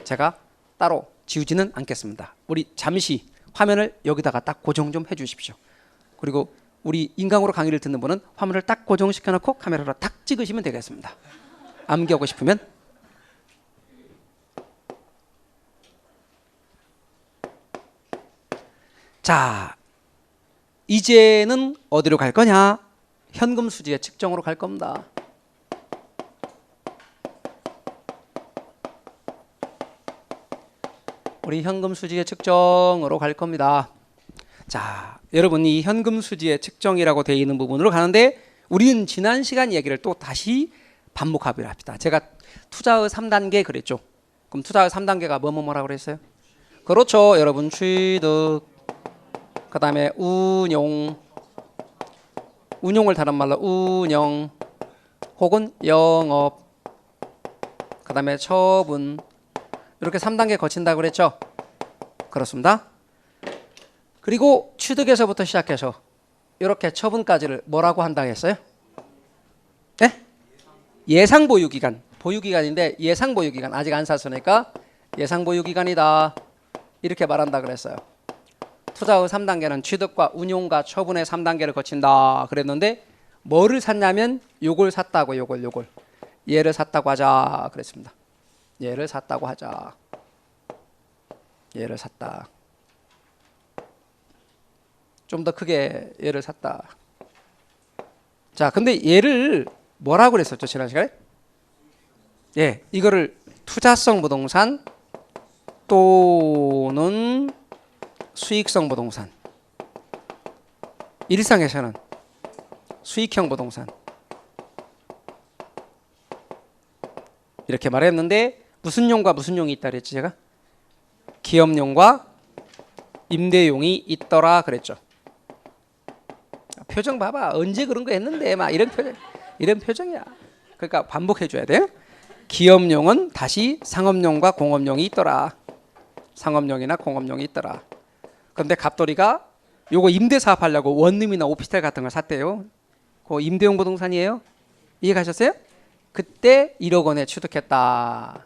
제가 따로 지우지는 않겠습니다. 우리 잠시 화면을 여기다가 딱 고정 좀 해주십시오. 그리고 우리 인강으로 강의를 듣는 분은 화면을 딱 고정시켜 놓고 카메라로 딱 찍으시면 되겠습니다. 암기하고 싶으면. 자, 이제는 어디로 갈 거냐? 현금 수지의 측정으로 갈 겁니다. 우리 현금 수지의 측정으로 갈 겁니다. 자, 여러분 이 현금 수지의 측정이라고 되어 있는 부분으로 가는데 우리는 지난 시간 얘기를 또 다시 반복하기로 합니다. 제가 투자의 3단계 그랬죠. 그럼 투자의 3단계가 뭐라고 그랬어요? 그렇죠. 여러분 취득, 그 다음에 운용을 다른 말로 운영 혹은 영업, 그 다음에 처분, 이렇게 3단계 거친다고 그랬죠. 그렇습니다. 그리고 취득에서부터 시작해서 이렇게 처분까지를 뭐라고 한다고 했어요? 네? 예상보유기간. 보유기간인데 예상보유기간. 아직 안 샀으니까 예상보유기간이다. 이렇게 말한다 그랬어요. 투자의 3단계는 취득과 운용과 처분의 3단계를 거친다 그랬는데 뭐를 샀냐면 요걸 샀다고 요걸 얘를 샀다고 하자 그랬습니다. 얘를 샀다고 하자. 얘를 샀다. 좀 더 크게 얘를 샀다. 자, 근데 얘를 뭐라고 그랬었죠 지난 시간에? 예, 이거를 투자성 부동산 또는 수익성 부동산, 일상에서는 수익형 부동산 이렇게 말했는데 무슨 용과 무슨 용이 있다 그랬지 제가? 기업용과 임대용이 있더라 그랬죠. 표정 봐봐. 언제 그런 거 했는데 막 이런 표정이야. 그러니까 반복해 줘야 돼. 기업용은 다시 상업용과 공업용이 있더라. 상업용이나 공업용이 있더라. 그런데 갑돌이가 요거 임대 사업하려고 원룸이나 오피스텔 같은 걸 샀대요. 그 임대용 부동산이에요. 이해가셨어요? 그때 1억 원에 취득했다.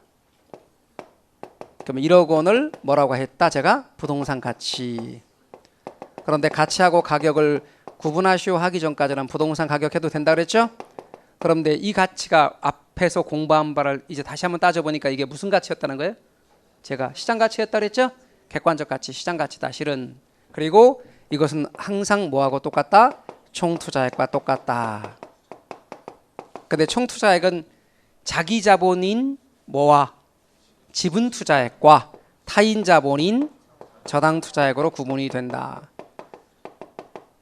그러면 1억 원을 뭐라고 했다? 제가 부동산 가치. 그런데 가치하고 가격을 구분하시오 하기 전까지는 부동산 가격 해도 된다 그랬죠? 그런데 이 가치가 앞에서 공부한 바를 이제 다시 한번 따져보니까 이게 무슨 가치였다는 거예요? 제가 시장 가치였다 그랬죠? 객관적 가치, 시장 가치다 실은. 그리고 이것은 항상 뭐하고 똑같다? 총투자액과 똑같다. 근데 총투자액은 자기 자본인 뭐와 지분 투자액과 타인 자본인 저당 투자액으로 구분이 된다.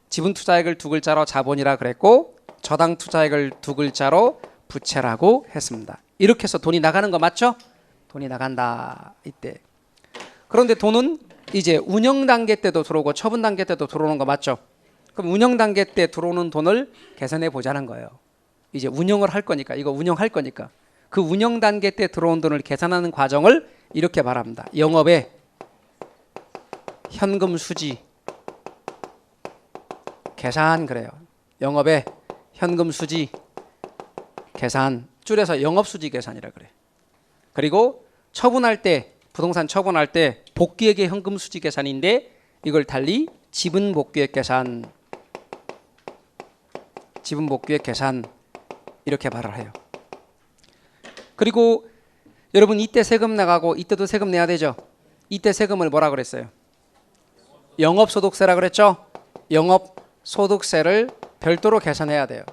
지분 투자액을 두 글자로 자본이라 그랬고 저당 투자액을 두 글자로 부채라고 했습니다. 이렇게 해서 돈이 나가는 거 맞죠? 돈이 나간다 이때. 그런데 돈은 이제 운영 단계 때도 들어오고 처분 단계 때도 들어오는 거 맞죠? 그럼 운영 단계 때 들어오는 돈을 계산해 보자는 거예요. 이제 운영을 할 거니까 이거 운영할 거니까 그 운영 단계 때 들어온 돈을 계산하는 과정을 이렇게 말합니다. 영업의 현금 수지 계산 그래요. 영업의 현금 수지 계산 줄여서 영업 수지 계산이라 그래. 그리고 처분할 때 부동산 처분할 때 복귀액의 현금 수지 계산인데 이걸 달리 지분 복귀액 계산 지분 복귀액 계산 이렇게 말을 해요. 그리고 여러분 이때 세금 나가고 이때도 세금 내야 되죠. 이때 세금을 뭐라 그랬어요? 영업소득세라 그랬죠. 영업소득세를 별도로 계산해야 돼요.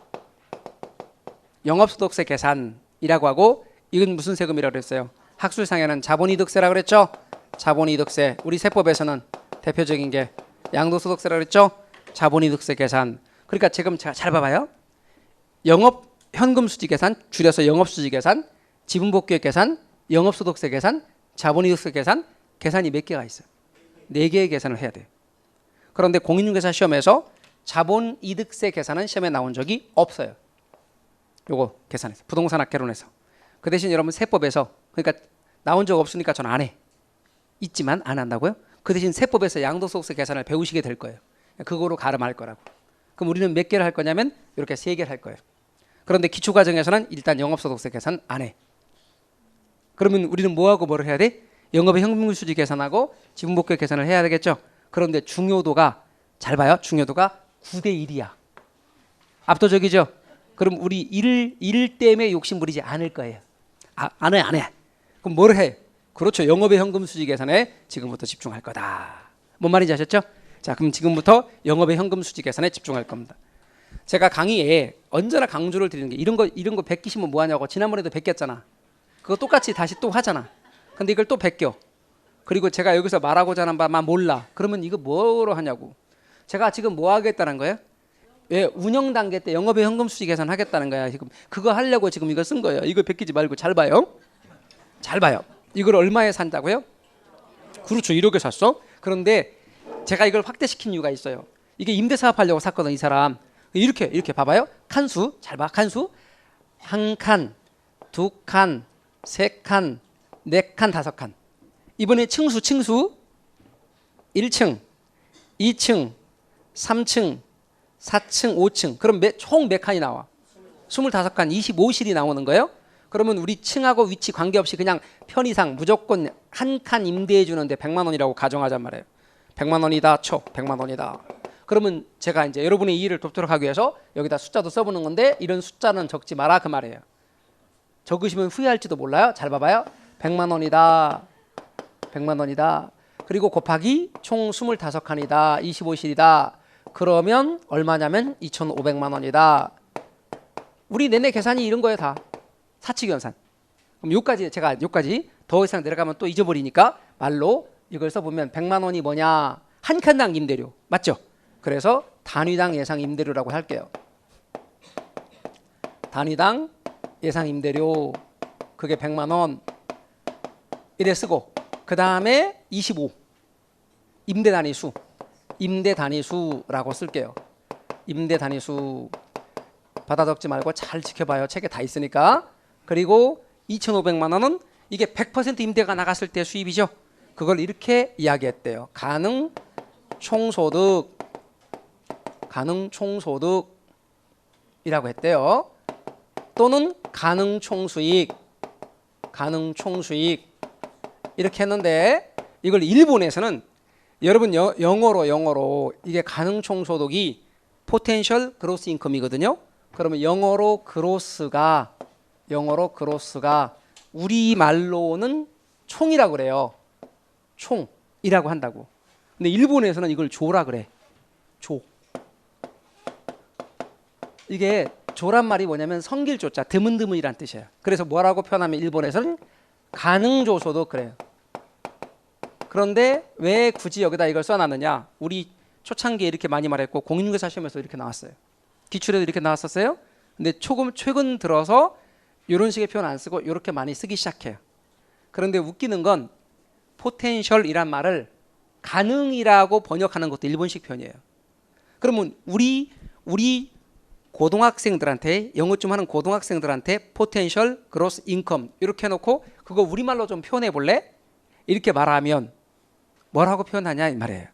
영업소득세 계산이라고 하고 이건 무슨 세금이라고 그랬어요? 학술상에는 자본이득세라 그랬죠. 자본이득세. 우리 세법에서는 대표적인 게 양도소득세라 그랬죠. 자본이득세 계산. 그러니까 지금 제가 잘 봐봐요. 영업 현금 수지 계산 줄여서 영업 수지 계산, 지분 복귀액 계산, 영업소득세 계산, 자본이득세 계산, 계산이 몇 개가 있어요? 4개의 계산을 해야 돼요. 그런데 공인중개사 시험에서 자본이득세 계산은 시험에 나온 적이 없어요. 요거 계산해서 부동산학 개론에서. 그 대신 여러분 세법에서 그러니까 나온 적 없으니까 저는 안 해. 있지만 안 한다고요? 그 대신 세법에서 양도소득세 계산을 배우시게 될 거예요. 그거로 가름할 거라고. 그럼 우리는 몇 개를 할 거냐면 이렇게 3개를 할 거예요. 그런데 기초과정에서는 일단 영업소득세 계산 안 해. 그러면 우리는 뭐하고 뭐를 해야 돼? 영업의 현금수지 계산하고 지분복귀 계산을 해야 되겠죠. 그런데 중요도가 잘 봐요. 중요도가 9대 1이야. 압도적이죠. 그럼 우리 일 때문에 욕심 부리지 않을 거예요. 안 해. 그럼 뭘 해? 그렇죠. 영업의 현금수지 계산에 지금부터 집중할 거다. 뭔 말인지 아셨죠? 자, 그럼 지금부터 영업의 현금수지 계산에 집중할 겁니다. 제가 강의에 언제나 강조를 드리는 게 이런 거 베끼시면 뭐하냐고. 지난번에도 베꼈잖아. 그거 똑같이 다시 또 하잖아. 근데 이걸 또 베껴. 그리고 제가 여기서 말하고자 하는 바만 몰라. 그러면 이거 뭐로 하냐고. 제가 지금 뭐 하겠다는 거예요? 왜 운영 단계 때 영업의 현금 수지 계산 하겠다는 거야. 지금 그거 하려고 지금 이거 쓴 거예요. 이거 베끼지 말고 잘 봐요. 잘 봐요. 이걸 얼마에 산다고요? 그렇죠. 1억에 샀어. 그런데 제가 이걸 확대시킨 이유가 있어요. 이게 임대사업 하려고 샀거든 이 사람. 이렇게 봐봐요. 칸수 잘 봐. 칸수 한 칸, 두 칸, 세 칸, 네 칸, 다섯 칸. 이번에 층수 1층, 2층, 3층, 4층, 5층. 그럼 총 몇 칸이 나와? 25칸, 25실이 나오는 거예요. 그러면 우리 층하고 위치 관계없이 그냥 편의상 무조건 한 칸 임대해 주는데 100만 원이라고 가정하잔 말이에요. 100만 원이다 쳐. 100만 원이다. 그러면 제가 이제 여러분의 이해를 돕도록 하기 위해서 여기다 숫자도 써보는 건데 이런 숫자는 적지 마라 그 말이에요. 적으시면 후회할지도 몰라요. 잘 봐봐요. 100만 원이다. 100만 원이다. 그리고 곱하기 총 25칸이다. 25실이다. 그러면 얼마냐면 2,500만 원이다. 우리 내내 계산이 이런 거예요 다. 사칙연산. 그럼 요까지 제가 요까지 더 이상 내려가면 또 잊어버리니까 말로 이걸 써보면 100만 원이 뭐냐. 한 칸당 임대료. 맞죠? 그래서 단위당 예상 임대료라고 할게요. 단위당 예상 임대료. 그게 100만 원. 이래 쓰고 그 다음에 25 임대 단위수. 임대 단위수라고 쓸게요. 임대 단위수 받아 적지 말고 잘 지켜봐요. 책에 다 있으니까. 그리고 2,500만 원은 이게 100% 임대가 나갔을 때 수입이죠. 그걸 이렇게 이야기했대요. 가능 총소득, 가능 총소득이라고 했대요. 또는 가능 총수익, 가능 총수익 이렇게 했는데 이걸 일본에서는 여러분 영어로 이게 가능 총소득이 포텐셜 그로스 인컴이거든요. 그러면 영어로 그로스가 우리말로는 총이라고 그래요. 총이라고 한다고. 근데 일본에서는 이걸 조라 그래. 조. 이게 조란 말이 뭐냐면 성길조자 드문드문이란 뜻이에요. 그래서 뭐라고 표현하면 일본에서는 가능조소득 그래요. 그런데 왜 굳이 여기다 이걸 써놨느냐? 우리 초창기에 이렇게 많이 말했고 공인중개사 시험에서 이렇게 나왔어요. 기출에도 이렇게 나왔었어요. 근데 최근 들어서 이런 식의 표현 안 쓰고 이렇게 많이 쓰기 시작해요. 그런데 웃기는 건 포텐셜이란 말을 가능이라고 번역하는 것도 일본식 표현이에요. 그러면 우리 고등학생들한테 영어 좀 하는 고등학생들한테 포텐셜 그로스 인컴 이렇게 해놓고 그거 우리말로 좀 표현해 볼래? 이렇게 말하면 뭐라고 표현하냐 이 말이에요.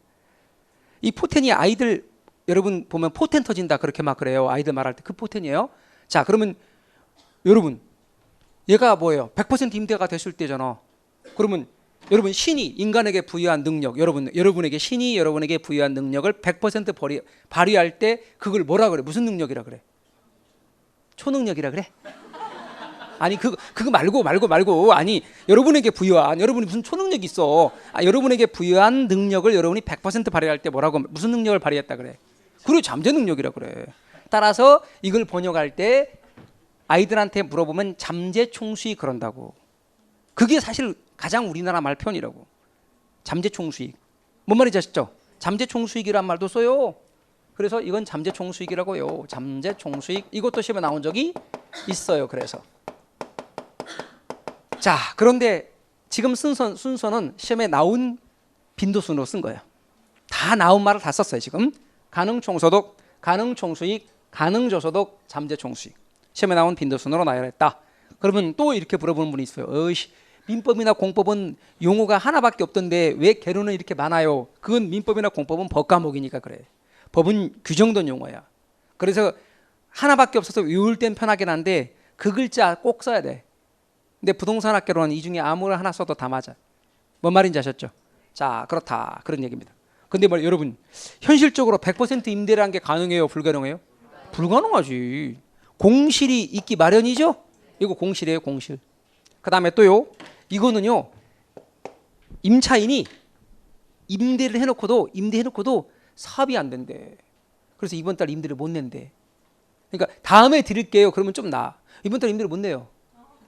이 포텐이 아이들 여러분 보면 포텐 터진다 그렇게 막 그래요. 아이들 말할 때 그 포텐이에요. 자 그러면 여러분 얘가 뭐예요? 100% 임대가 됐을 때잖아. 그러면 여러분 신이 인간에게 부여한 능력 여러분에게 신이 여러분에게 부여한 능력을 100% 발휘할 때 그걸 뭐라 그래? 무슨 능력이라 그래? 초능력이라 그래? 아니 그거 말고 아니 여러분에게 부여한 여러분이 무슨 초능력이 있어? 여러분에게 부여한 능력을 여러분이 100% 발휘할 때 뭐라고 무슨 능력을 발휘했다 그래? 그래 잠재 능력이라 그래. 따라서 이걸 번역할 때 아이들한테 물어보면 잠재 총수익 그런다고. 그게 사실 가장 우리나라 말 표현이라고. 잠재 총수익. 뭔 말인지 아시죠? 잠재 총수익이란 말도 써요. 그래서 이건 잠재 총수익이라고요. 잠재 총수익. 이것도 시험에 나온 적이 있어요. 그래서 자 그런데 지금 순서는 시험에 나온 빈도순으로 쓴 거예요. 다 나온 말을 다 썼어요. 지금 가능 총소득, 가능 총수익, 가능 저소득, 잠재 총수익. 시험에 나온 빈도순으로 나열했다. 그러면 또 이렇게 물어보는 분이 있어요. 민법이나 공법은 용어가 하나밖에 없던데 왜 개론은 이렇게 많아요? 그건 민법이나 공법은 법 과목이니까 그래. 법은 규정된 용어야. 그래서 하나밖에 없어서 외울 땐 편하긴 한데 그 글자 꼭 써야 돼. 근데 부동산학개론은 이 중에 아무나 하나 써도 다 맞아. 뭔 말인지 아셨죠? 자 그렇다 그런 얘기입니다. 근데 여러분 현실적으로 100% 임대라는 게 가능해요? 불가능해요? 불가능하지. 공실이 있기 마련이죠? 이거 공실이에요. 공실. 그 다음에 또요 이거는요 임차인이 임대를 해놓고도 사업이 안 된대. 그래서 이번 달 임대를 못 낸대. 그러니까 다음에 드릴게요 그러면 좀 나아. 이번 달 임대를 못 내요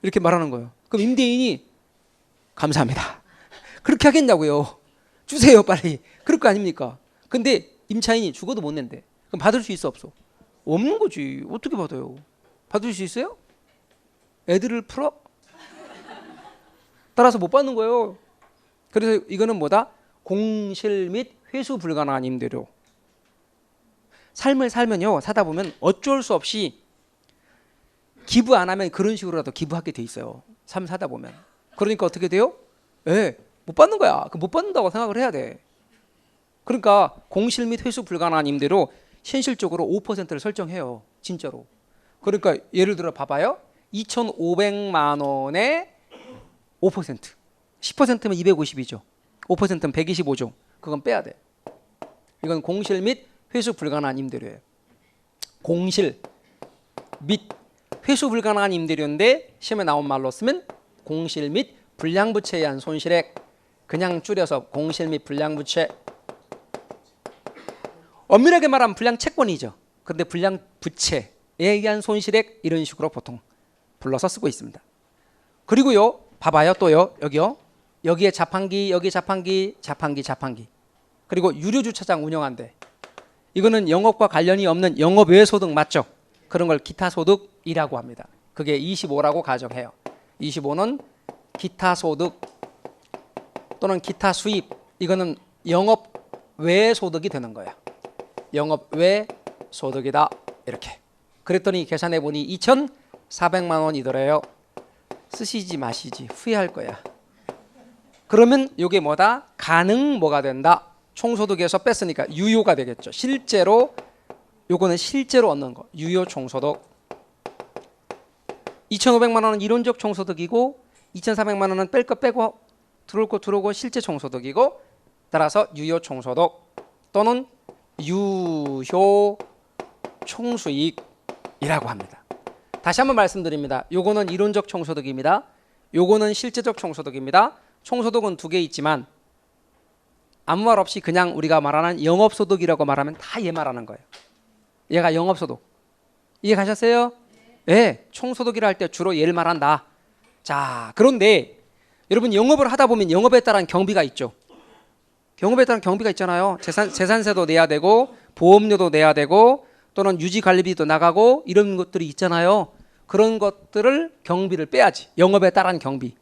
이렇게 말하는 거예요. 그럼 임대인이 감사합니다 그렇게 하겠냐고요. 주세요 빨리. 그럴 거 아닙니까? 근데 임차인이 죽어도 못 낸대. 그럼 받을 수 있어 없어? 없는 거지. 어떻게 받아요? 받을 수 있어요? 애들을 풀어? 따라서 못 받는 거예요. 그래서 이거는 뭐다? 공실 및 회수 불가능한 임대료. 삶을 살면요 사다 보면 어쩔 수 없이 기부 안 하면 그런 식으로라도 기부하게 돼 있어요. 삶 사다 보면. 그러니까 어떻게 돼요? 못 받는 거야. 못 받는다고 생각을 해야 돼. 그러니까 공실 및 회수 불가능한 임대료 현실적으로 5%를 설정해요. 진짜로. 그러니까 예를 들어 봐봐요. 2,500만 원에 5%. 10%면 250이죠. 5%면 125죠. 그건 빼야 돼. 이건 공실 및 회수 불가능한 임대료예요. 공실 및 회수 불가능한 임대료인데 시험에 나온 말로 쓰면 공실 및 불량부채에 의한 손실액. 그냥 줄여서 공실 및 불량부채. 엄밀하게 말하면 불량채권이죠. 그런데 불량부채에 의한 손실액 이런 식으로 보통 불러서 쓰고 있습니다. 그리고요 봐봐요 또요 여기에 자판기 여기 자판기 그리고 유료주차장 운영한대. 이거는 영업과 관련이 없는 영업 외 소득 맞죠? 그런 걸 기타 소득이라고 합니다. 그게 25라고 가정해요. 25는 기타 소득 또는 기타 수입. 이거는 영업 외 소득이 되는 거야. 영업 외 소득이다. 이렇게. 그랬더니 계산해 보니 2,400만 원이더래요. 쓰시지 마시지. 후회할 거야. 그러면 이게 뭐다? 가능 뭐가 된다? 총소득에서 뺐으니까 유효가 되겠죠. 실제로 요거는 실제로 얻는 거. 유효 총소득. 2,500만 원은 이론적 총소득이고 2,400만 원은 뺄 거 빼고 들어올 거 들어오고 실제 총소득이고 따라서 유효 총소득 또는 유효 총수익이라고 합니다. 다시 한번 말씀드립니다. 요거는 이론적 총소득입니다. 요거는 실제적 총소득입니다. 총소득은 두 개 있지만 아무 말 없이 그냥 우리가 말하는 영업소득이라고 말하면 다 얘 말하는 거예요. 얘가 영업소득. 이해 가셨어요? 네. 총소득이라 할 때 주로 얘를 말한다. 자, 그런데 여러분 영업을 하다 보면 영업에 따른 경비가 있죠. 영업에 따른 경비가 있잖아요. 재산세도 내야 되고 보험료도 내야 되고 또는 유지관리비도 나가고 이런 것들이 있잖아요. 그런 것들을 경비를 빼야지. 영업에 따른 경비.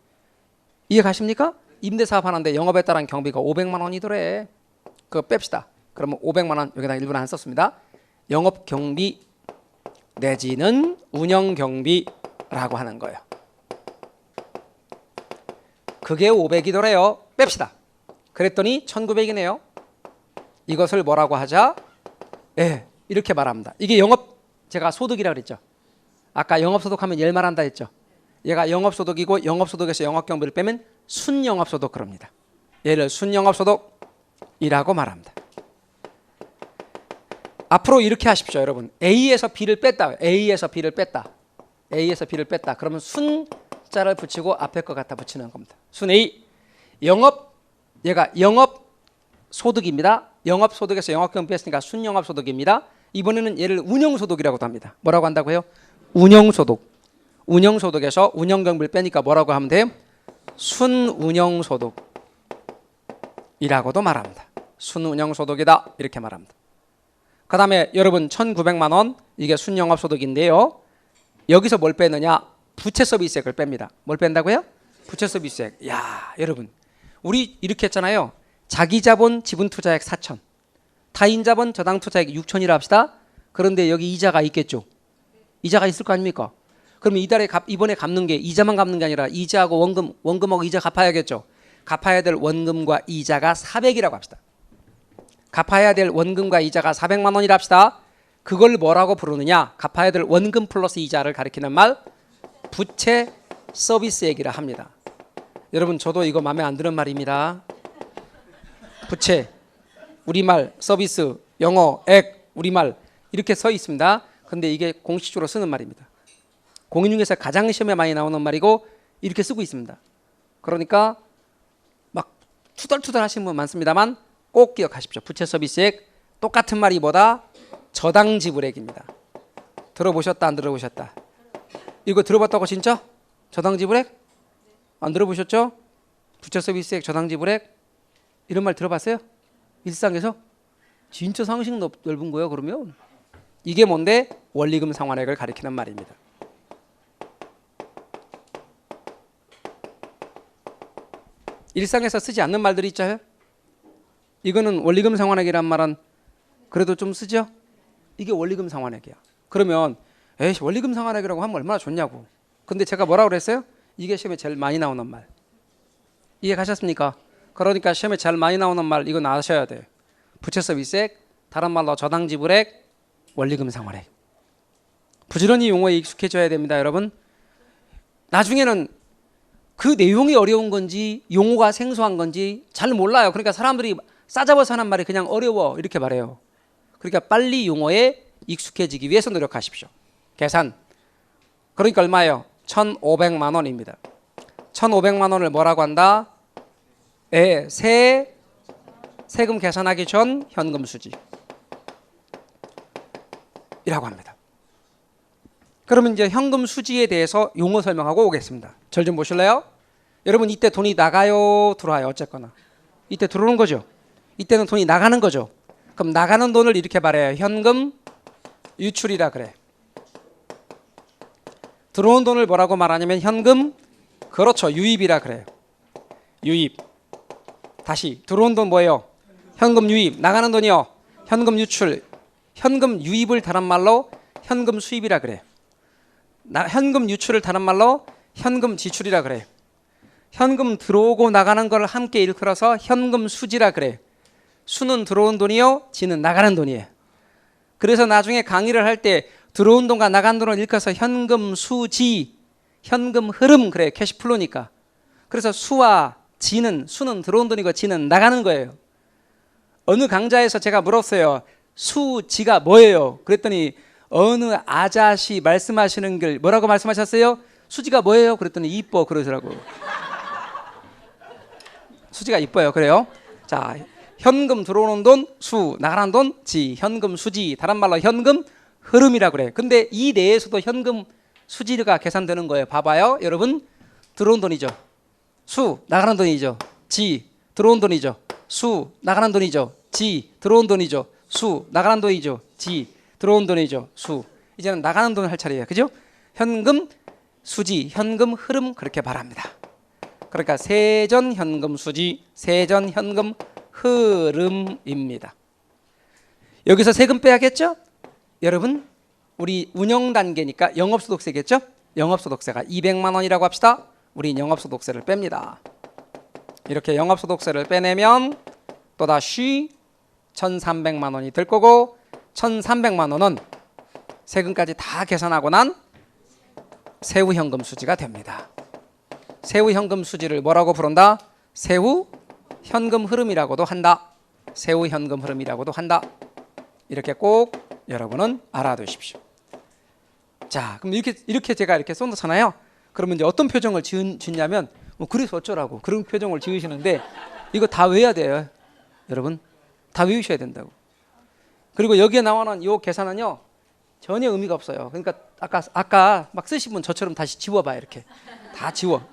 이해 가십니까? 임대사업 하는데 영업에 따른 경비가 500만 원이더래. 그거 뺍시다. 그러면 500만 원 여기다 일부러 안 썼습니다. 영업 경비 내지는 운영 경비라고 하는 거예요. 그게 500이더래요. 뺍시다. 그랬더니 1900이네요. 이것을 뭐라고 하자? 예, 이렇게 말합니다. 이게 영업 제가 소득이라고 그랬죠. 아까 영업소득 하면 얘를 말한다 했죠. 얘가 영업소득이고 영업소득에서 영업경비를 빼면 순영업소득 그럽니다. 얘를 순영업소득이라고 말합니다. 앞으로 이렇게 하십시오. 여러분 A에서 B를 뺐다. A에서 B를 뺐다. A에서 B를 뺐다. 그러면 순자를 붙이고 앞에 거 갖다 붙이는 겁니다. 순 A 영업 얘가 영업소득입니다. 영업소득에서 영업경비 뺐으니까 순영업소득입니다. 이번에는 얘를 운영소득이라고도 합니다. 뭐라고 한다고요? 운영소득. 운영소득에서 운영경비를 빼니까 뭐라고 하면 돼요? 순운영소득이라고도 말합니다. 순운영소득이다 이렇게 말합니다. 그 다음에 여러분 1,900만 원 이게 순영업소득인데요. 여기서 뭘 빼느냐? 부채서비스액을 뺍니다. 뭘 뺀다고요? 부채서비스액. 야 여러분 우리 이렇게 했잖아요. 자기자본 지분투자액 4천, 타인자본 저당투자액 6천이라 합시다. 그런데 여기 이자가 있겠죠. 이자가 있을 거 아닙니까? 그러면 이번에 갚는 게 이자만 갚는 게 아니라 이자하고 원금하고 이자 갚아야겠죠. 갚아야 될 원금과 이자가 400이라고 합시다. 갚아야 될 원금과 이자가 400만 원이라 합시다. 그걸 뭐라고 부르느냐? 갚아야 될 원금 플러스 이자를 가리키는 말 부채 서비스액이라 합니다. 여러분 저도 이거 마음에 안 드는 말입니다. 부채 우리말 서비스 영어 액 우리말 이렇게 써 있습니다. 근데 이게 공식적으로 쓰는 말입니다. 공인중개사 가장 시험에 많이 나오는 말이고 이렇게 쓰고 있습니다. 그러니까 막 투덜투덜 하시는 분 많습니다만 꼭 기억하십시오. 부채 서비스액 똑같은 말이 뭐다? 저당지불액입니다. 들어보셨다 안 들어보셨다? 이거 들어봤다고 진짜? 저당지불액? 안 들어보셨죠? 부채 서비스액 저당지불액? 이런 말 들어봤어요? 일상에서? 진짜 상식 넓은 거예요 그러면? 이게 뭔데? 원리금 상환액을 가리키는 말입니다. 일상에서 쓰지 않는 말들이 있죠. 이거는 원리금 상환액이란 말은 그래도 좀 쓰죠. 이게 원리금 상환액이야. 그러면 에이 원리금 상환액이라고 하면 얼마나 좋냐고. 근데 제가 뭐라고 그랬어요? 이게 시험에 제일 많이 나오는 말. 이해 가셨습니까? 그러니까 시험에 제일 많이 나오는 말 이거 아셔야 돼요. 부채 서비스액, 다른 말로 저당지불액, 원리금 상환액. 부지런히 용어에 익숙해져야 됩니다, 여러분. 나중에는 그 내용이 어려운 건지 용어가 생소한 건지 잘 몰라요. 그러니까 사람들이 싸잡아서 하는 말이 그냥 어려워 이렇게 말해요. 그러니까 빨리 용어에 익숙해지기 위해서 노력하십시오. 계산. 그러니까 얼마예요? 1,500만 원입니다. 1,500만 원을 뭐라고 한다? 세금 계산하기 전 현금 수지 이라고 합니다. 그러면 이제 현금 수지에 대해서 용어 설명하고 오겠습니다. 절 좀 보실래요? 여러분 이때 돈이 나가요 들어와요? 어쨌거나 이때 들어오는 거죠. 이때는 돈이 나가는 거죠. 그럼 나가는 돈을 이렇게 말해요. 현금 유출이라 그래. 들어온 돈을 뭐라고 말하냐면 현금 그렇죠. 유입이라 그래요. 유입. 다시 들어온 돈 뭐예요? 현금 유입. 나가는 돈이요. 현금 유출. 현금 유입을 다른 말로 현금 수입이라 그래요. 현금 유출을 다른 말로 현금 지출이라 그래요. 현금 들어오고 나가는 걸 함께 일컬어서 현금 수지라 그래요. 수는 들어온 돈이요, 지는 나가는 돈이에요. 그래서 나중에 강의를 할 때 들어온 돈과 나간 돈을 일컬어서 현금 수지, 현금 흐름 그래요. 캐시플로니까. 그래서 수와 지는, 수는 들어온 돈이고 지는 나가는 거예요. 어느 강좌에서 제가 물었어요. 수지가 뭐예요? 그랬더니 어느 아자씨 말씀하시는 걸 뭐라고 말씀하셨어요? 수지가 뭐예요? 그랬더니 이뻐 그러더라고. 수지가 이뻐요. 그래요. 자, 현금 들어오는 돈, 수, 나가는 돈, 지, 현금 수지, 다른 말로 현금 흐름이라고 그래요. 근데 이 내에서도 현금 수지가 계산되는 거예요. 봐봐요. 여러분, 들어온 돈이죠. 수, 나가는 돈이죠. 지, 들어온 돈이죠. 수, 나가는 돈이죠. 지, 들어온 돈이죠. 수, 나가는 돈이죠. 지, 들어온 돈이죠. 수. 이제는 나가는 돈 할 차례예요. 그죠? 현금 수지, 현금 흐름 그렇게 말합니다. 그러니까 세전 현금 수지, 세전 현금 흐름입니다. 여기서 세금 빼야겠죠? 여러분, 우리 운영 단계니까 영업소득세겠죠? 영업소득세가 200만 원이라고 합시다. 우리 영업소득세를 뺍니다. 이렇게 영업소득세를 빼내면 또다시 1,300만 원이 들 거고 1,300만 원은 세금까지 다 계산하고 난 세후 현금 수지가 됩니다. 세후 현금 수지를 뭐라고 부른다? 세후 현금 흐름이라고도 한다. 세후 현금 흐름이라고도 한다. 이렇게 꼭 여러분은 알아두십시오. 자, 그럼 이렇게 제가 이렇게 써놓잖아요. 그러면 이제 어떤 표정을 짓냐면 뭐 그래서 어쩌라고 그런 표정을 지으시는데 이거 다 외워야 돼요. 여러분 다 외우셔야 된다고. 그리고 여기에 나오는 이 계산은요 전혀 의미가 없어요. 그러니까 아까 막 쓰신 분 저처럼 다시 지워봐. 이렇게 다 지워.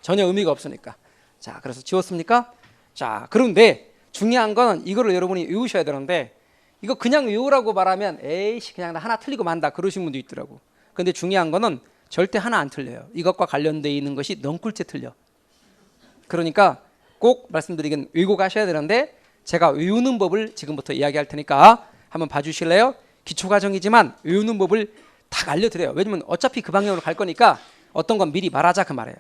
전혀 의미가 없으니까. 자, 그래서 지웠습니까? 자, 그런데 중요한 건 이거를 여러분이 외우셔야 되는데 이거 그냥 외우라고 말하면 에이씨 그냥 나 하나 틀리고 만다 그러신 분도 있더라고. 근데 중요한 거는 절대 하나 안 틀려요. 이것과 관련되어 있는 것이 넝쿨째 틀려. 그러니까 꼭 말씀드리긴 외우고 가셔야 되는데 제가 외우는 법을 지금부터 이야기할 테니까 한번 봐주실래요? 기초과정이지만 외우는 법을 딱 알려드려요. 왜냐면 어차피 그 방향으로 갈 거니까 어떤 건 미리 말하자 그 말이에요.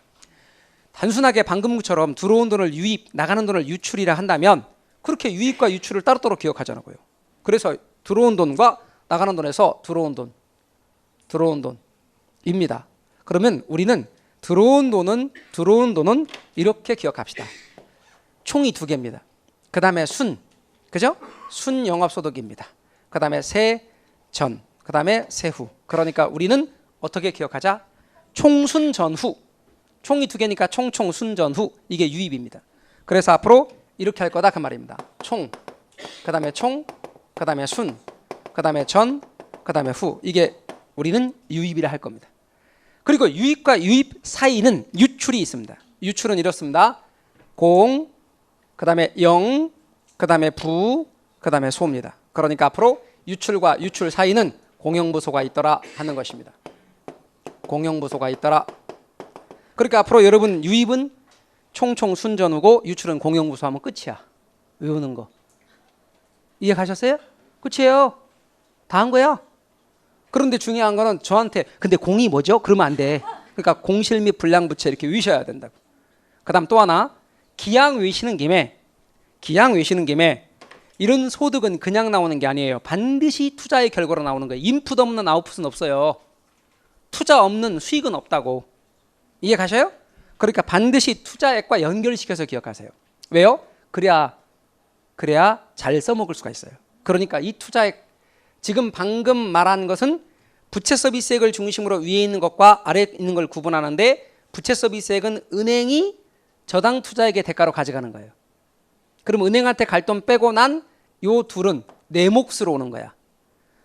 단순하게 방금처럼 들어온 돈을 유입, 나가는 돈을 유출이라 한다면 그렇게 유입과 유출을 따로따로 기억하자고요. 그래서 들어온 돈과 나가는 돈에서 들어온 돈입니다. 그러면 우리는 들어온 돈은 이렇게 기억합시다. 총이 두 개입니다. 그 다음에 그죠? 순 영업소득입니다. 그 다음에 세전, 그 다음에 세후. 그러니까 우리는 어떻게 기억하자? 총순 전후. 총이 두 개니까 총총 순전후. 이게 유입입니다. 그래서 앞으로 이렇게 할 거다 그 말입니다. 총, 그 다음에 총, 그 다음에 순, 그 다음에 전, 그 다음에 후. 이게 우리는 유입이라 할 겁니다. 그리고 유입과 유입 사이는 유출이 있습니다. 유출은 이렇습니다. 공, 그 다음에 영, 그 다음에 부, 그 다음에 소입니다. 그러니까 앞으로 유출과 유출 사이는 공영부소가 있더라 하는 것입니다. 공영부소가 있더라. 그러니까 앞으로 여러분 유입은 총총 순전후고 유출은 공영부소 하면 끝이야. 외우는 거. 이해 가셨어요? 끝이에요. 다 한 거야. 그런데 중요한 거는 저한테 근데 공이 뭐죠? 그러면 안 돼. 그러니까 공실 및 불량부채 이렇게 외우셔야 된다고. 그 다음 또 하나 기양 외시는 김에 이런 소득은 그냥 나오는 게 아니에요. 반드시 투자의 결과로 나오는 거예요. 인풋 없는 아웃풋은 없어요. 투자 없는 수익은 없다고. 이해 가셔요? 그러니까 반드시 투자액과 연결시켜서 기억하세요. 왜요? 그래야 잘 써먹을 수가 있어요. 그러니까 이 투자액 지금 방금 말한 것은 부채 서비스액을 중심으로 위에 있는 것과 아래에 있는 걸 구분하는데 부채 서비스액은 은행이 저당 투자액의 대가로 가져가는 거예요. 그럼 은행한테 갈 돈 빼고 난 요 둘은 내 몫으로 오는 거야.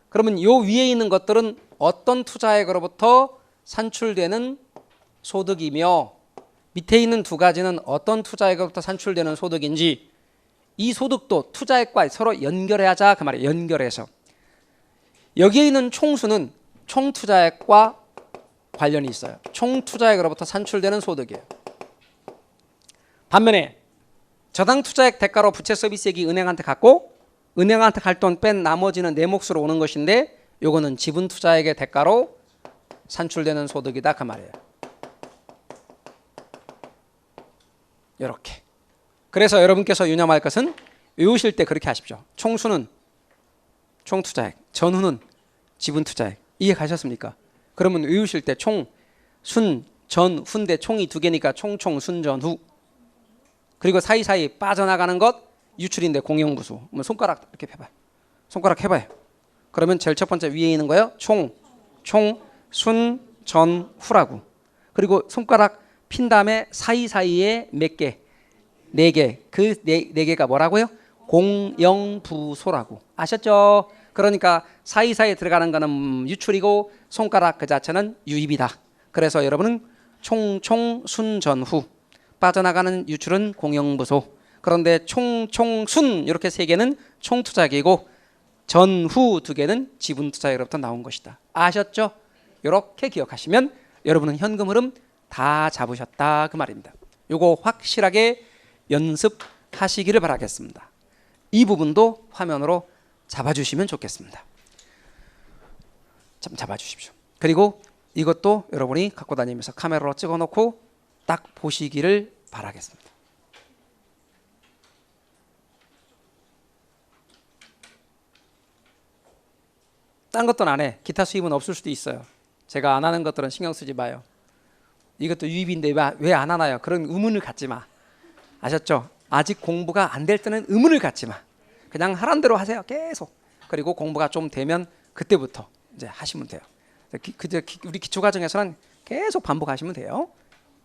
그러면 요 위에 있는 것들은 어떤 투자액으로부터 산출되는 소득이며 밑에 있는 두 가지는 어떤 투자액으로부터 산출되는 소득인지 이 소득도 투자액과 서로 연결해야자 그 말이에요. 연결해서. 여기에 있는 총수는 총투자액과 관련이 있어요. 총투자액으로부터 산출되는 소득이에요. 반면에 저당 투자액 대가로 부채 서비스액이 은행한테 갔고 은행한테 갈 돈 뺀 나머지는 내 몫으로 오는 것인데 요거는 지분 투자액의 대가로 산출되는 소득이다 그 말이에요. 이렇게. 그래서 여러분께서 유념할 것은 외우실 때 그렇게 하십시오. 총수는 총투자액, 전후는 지분투자액. 이해 가셨습니까? 그러면 외우실 때 총, 순, 전, 후인데 총이 두 개니까 총총, 순, 전, 후. 그리고 사이사이 빠져나가는 것 유출인데 공영부수. 그러면 손가락 이렇게 해봐요. 손가락 해봐요. 그러면 제일 첫 번째 위에 있는 거예요. 총, 순, 전, 후라고. 그리고 손가락 핀 다음에 사이사이에 몇 개? 네 개. 그 네 개가 뭐라고요? 공영부소라고. 아셨죠? 그러니까 사이사이에 들어가는 거는 유출이고 손가락 그 자체는 유입이다. 그래서 여러분은 총총, 순, 전, 후. 빠져나가는 유출은 공영부소. 그런데 총총, 순 이렇게 세 개는 총투자액이고 전후 두 개는 지분투자액으로부터 나온 것이다. 아셨죠? 이렇게 기억하시면 여러분은 현금 흐름 다 잡으셨다 그 말입니다. 요거 확실하게 연습하시기를 바라겠습니다. 이 부분도 화면으로 잡아주시면 좋겠습니다. 좀 잡아주십시오. 그리고 이것도 여러분이 갖고 다니면서 카메라로 찍어놓고 딱 보시기를 바라겠습니다. 딴 것도 안 해. 기타 수입은 없을 수도 있어요. 제가 안 하는 것들은 신경 쓰지 마요. 이것도 유입인데 왜 안 하나요? 그런 의문을 갖지 마. 아셨죠? 아직 공부가 안 될 때는 의문을 갖지 마. 그냥 하란 대로 하세요. 계속. 그리고 공부가 좀 되면 그때부터 이제 하시면 돼요. 우리 기초 과정에서는 계속 반복하시면 돼요.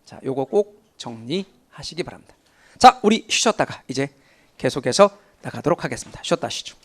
자, 요거 꼭 정리하시기 바랍니다. 자, 우리 쉬셨다가 이제 계속해서 나가도록 하겠습니다. 쉬었다 하시죠.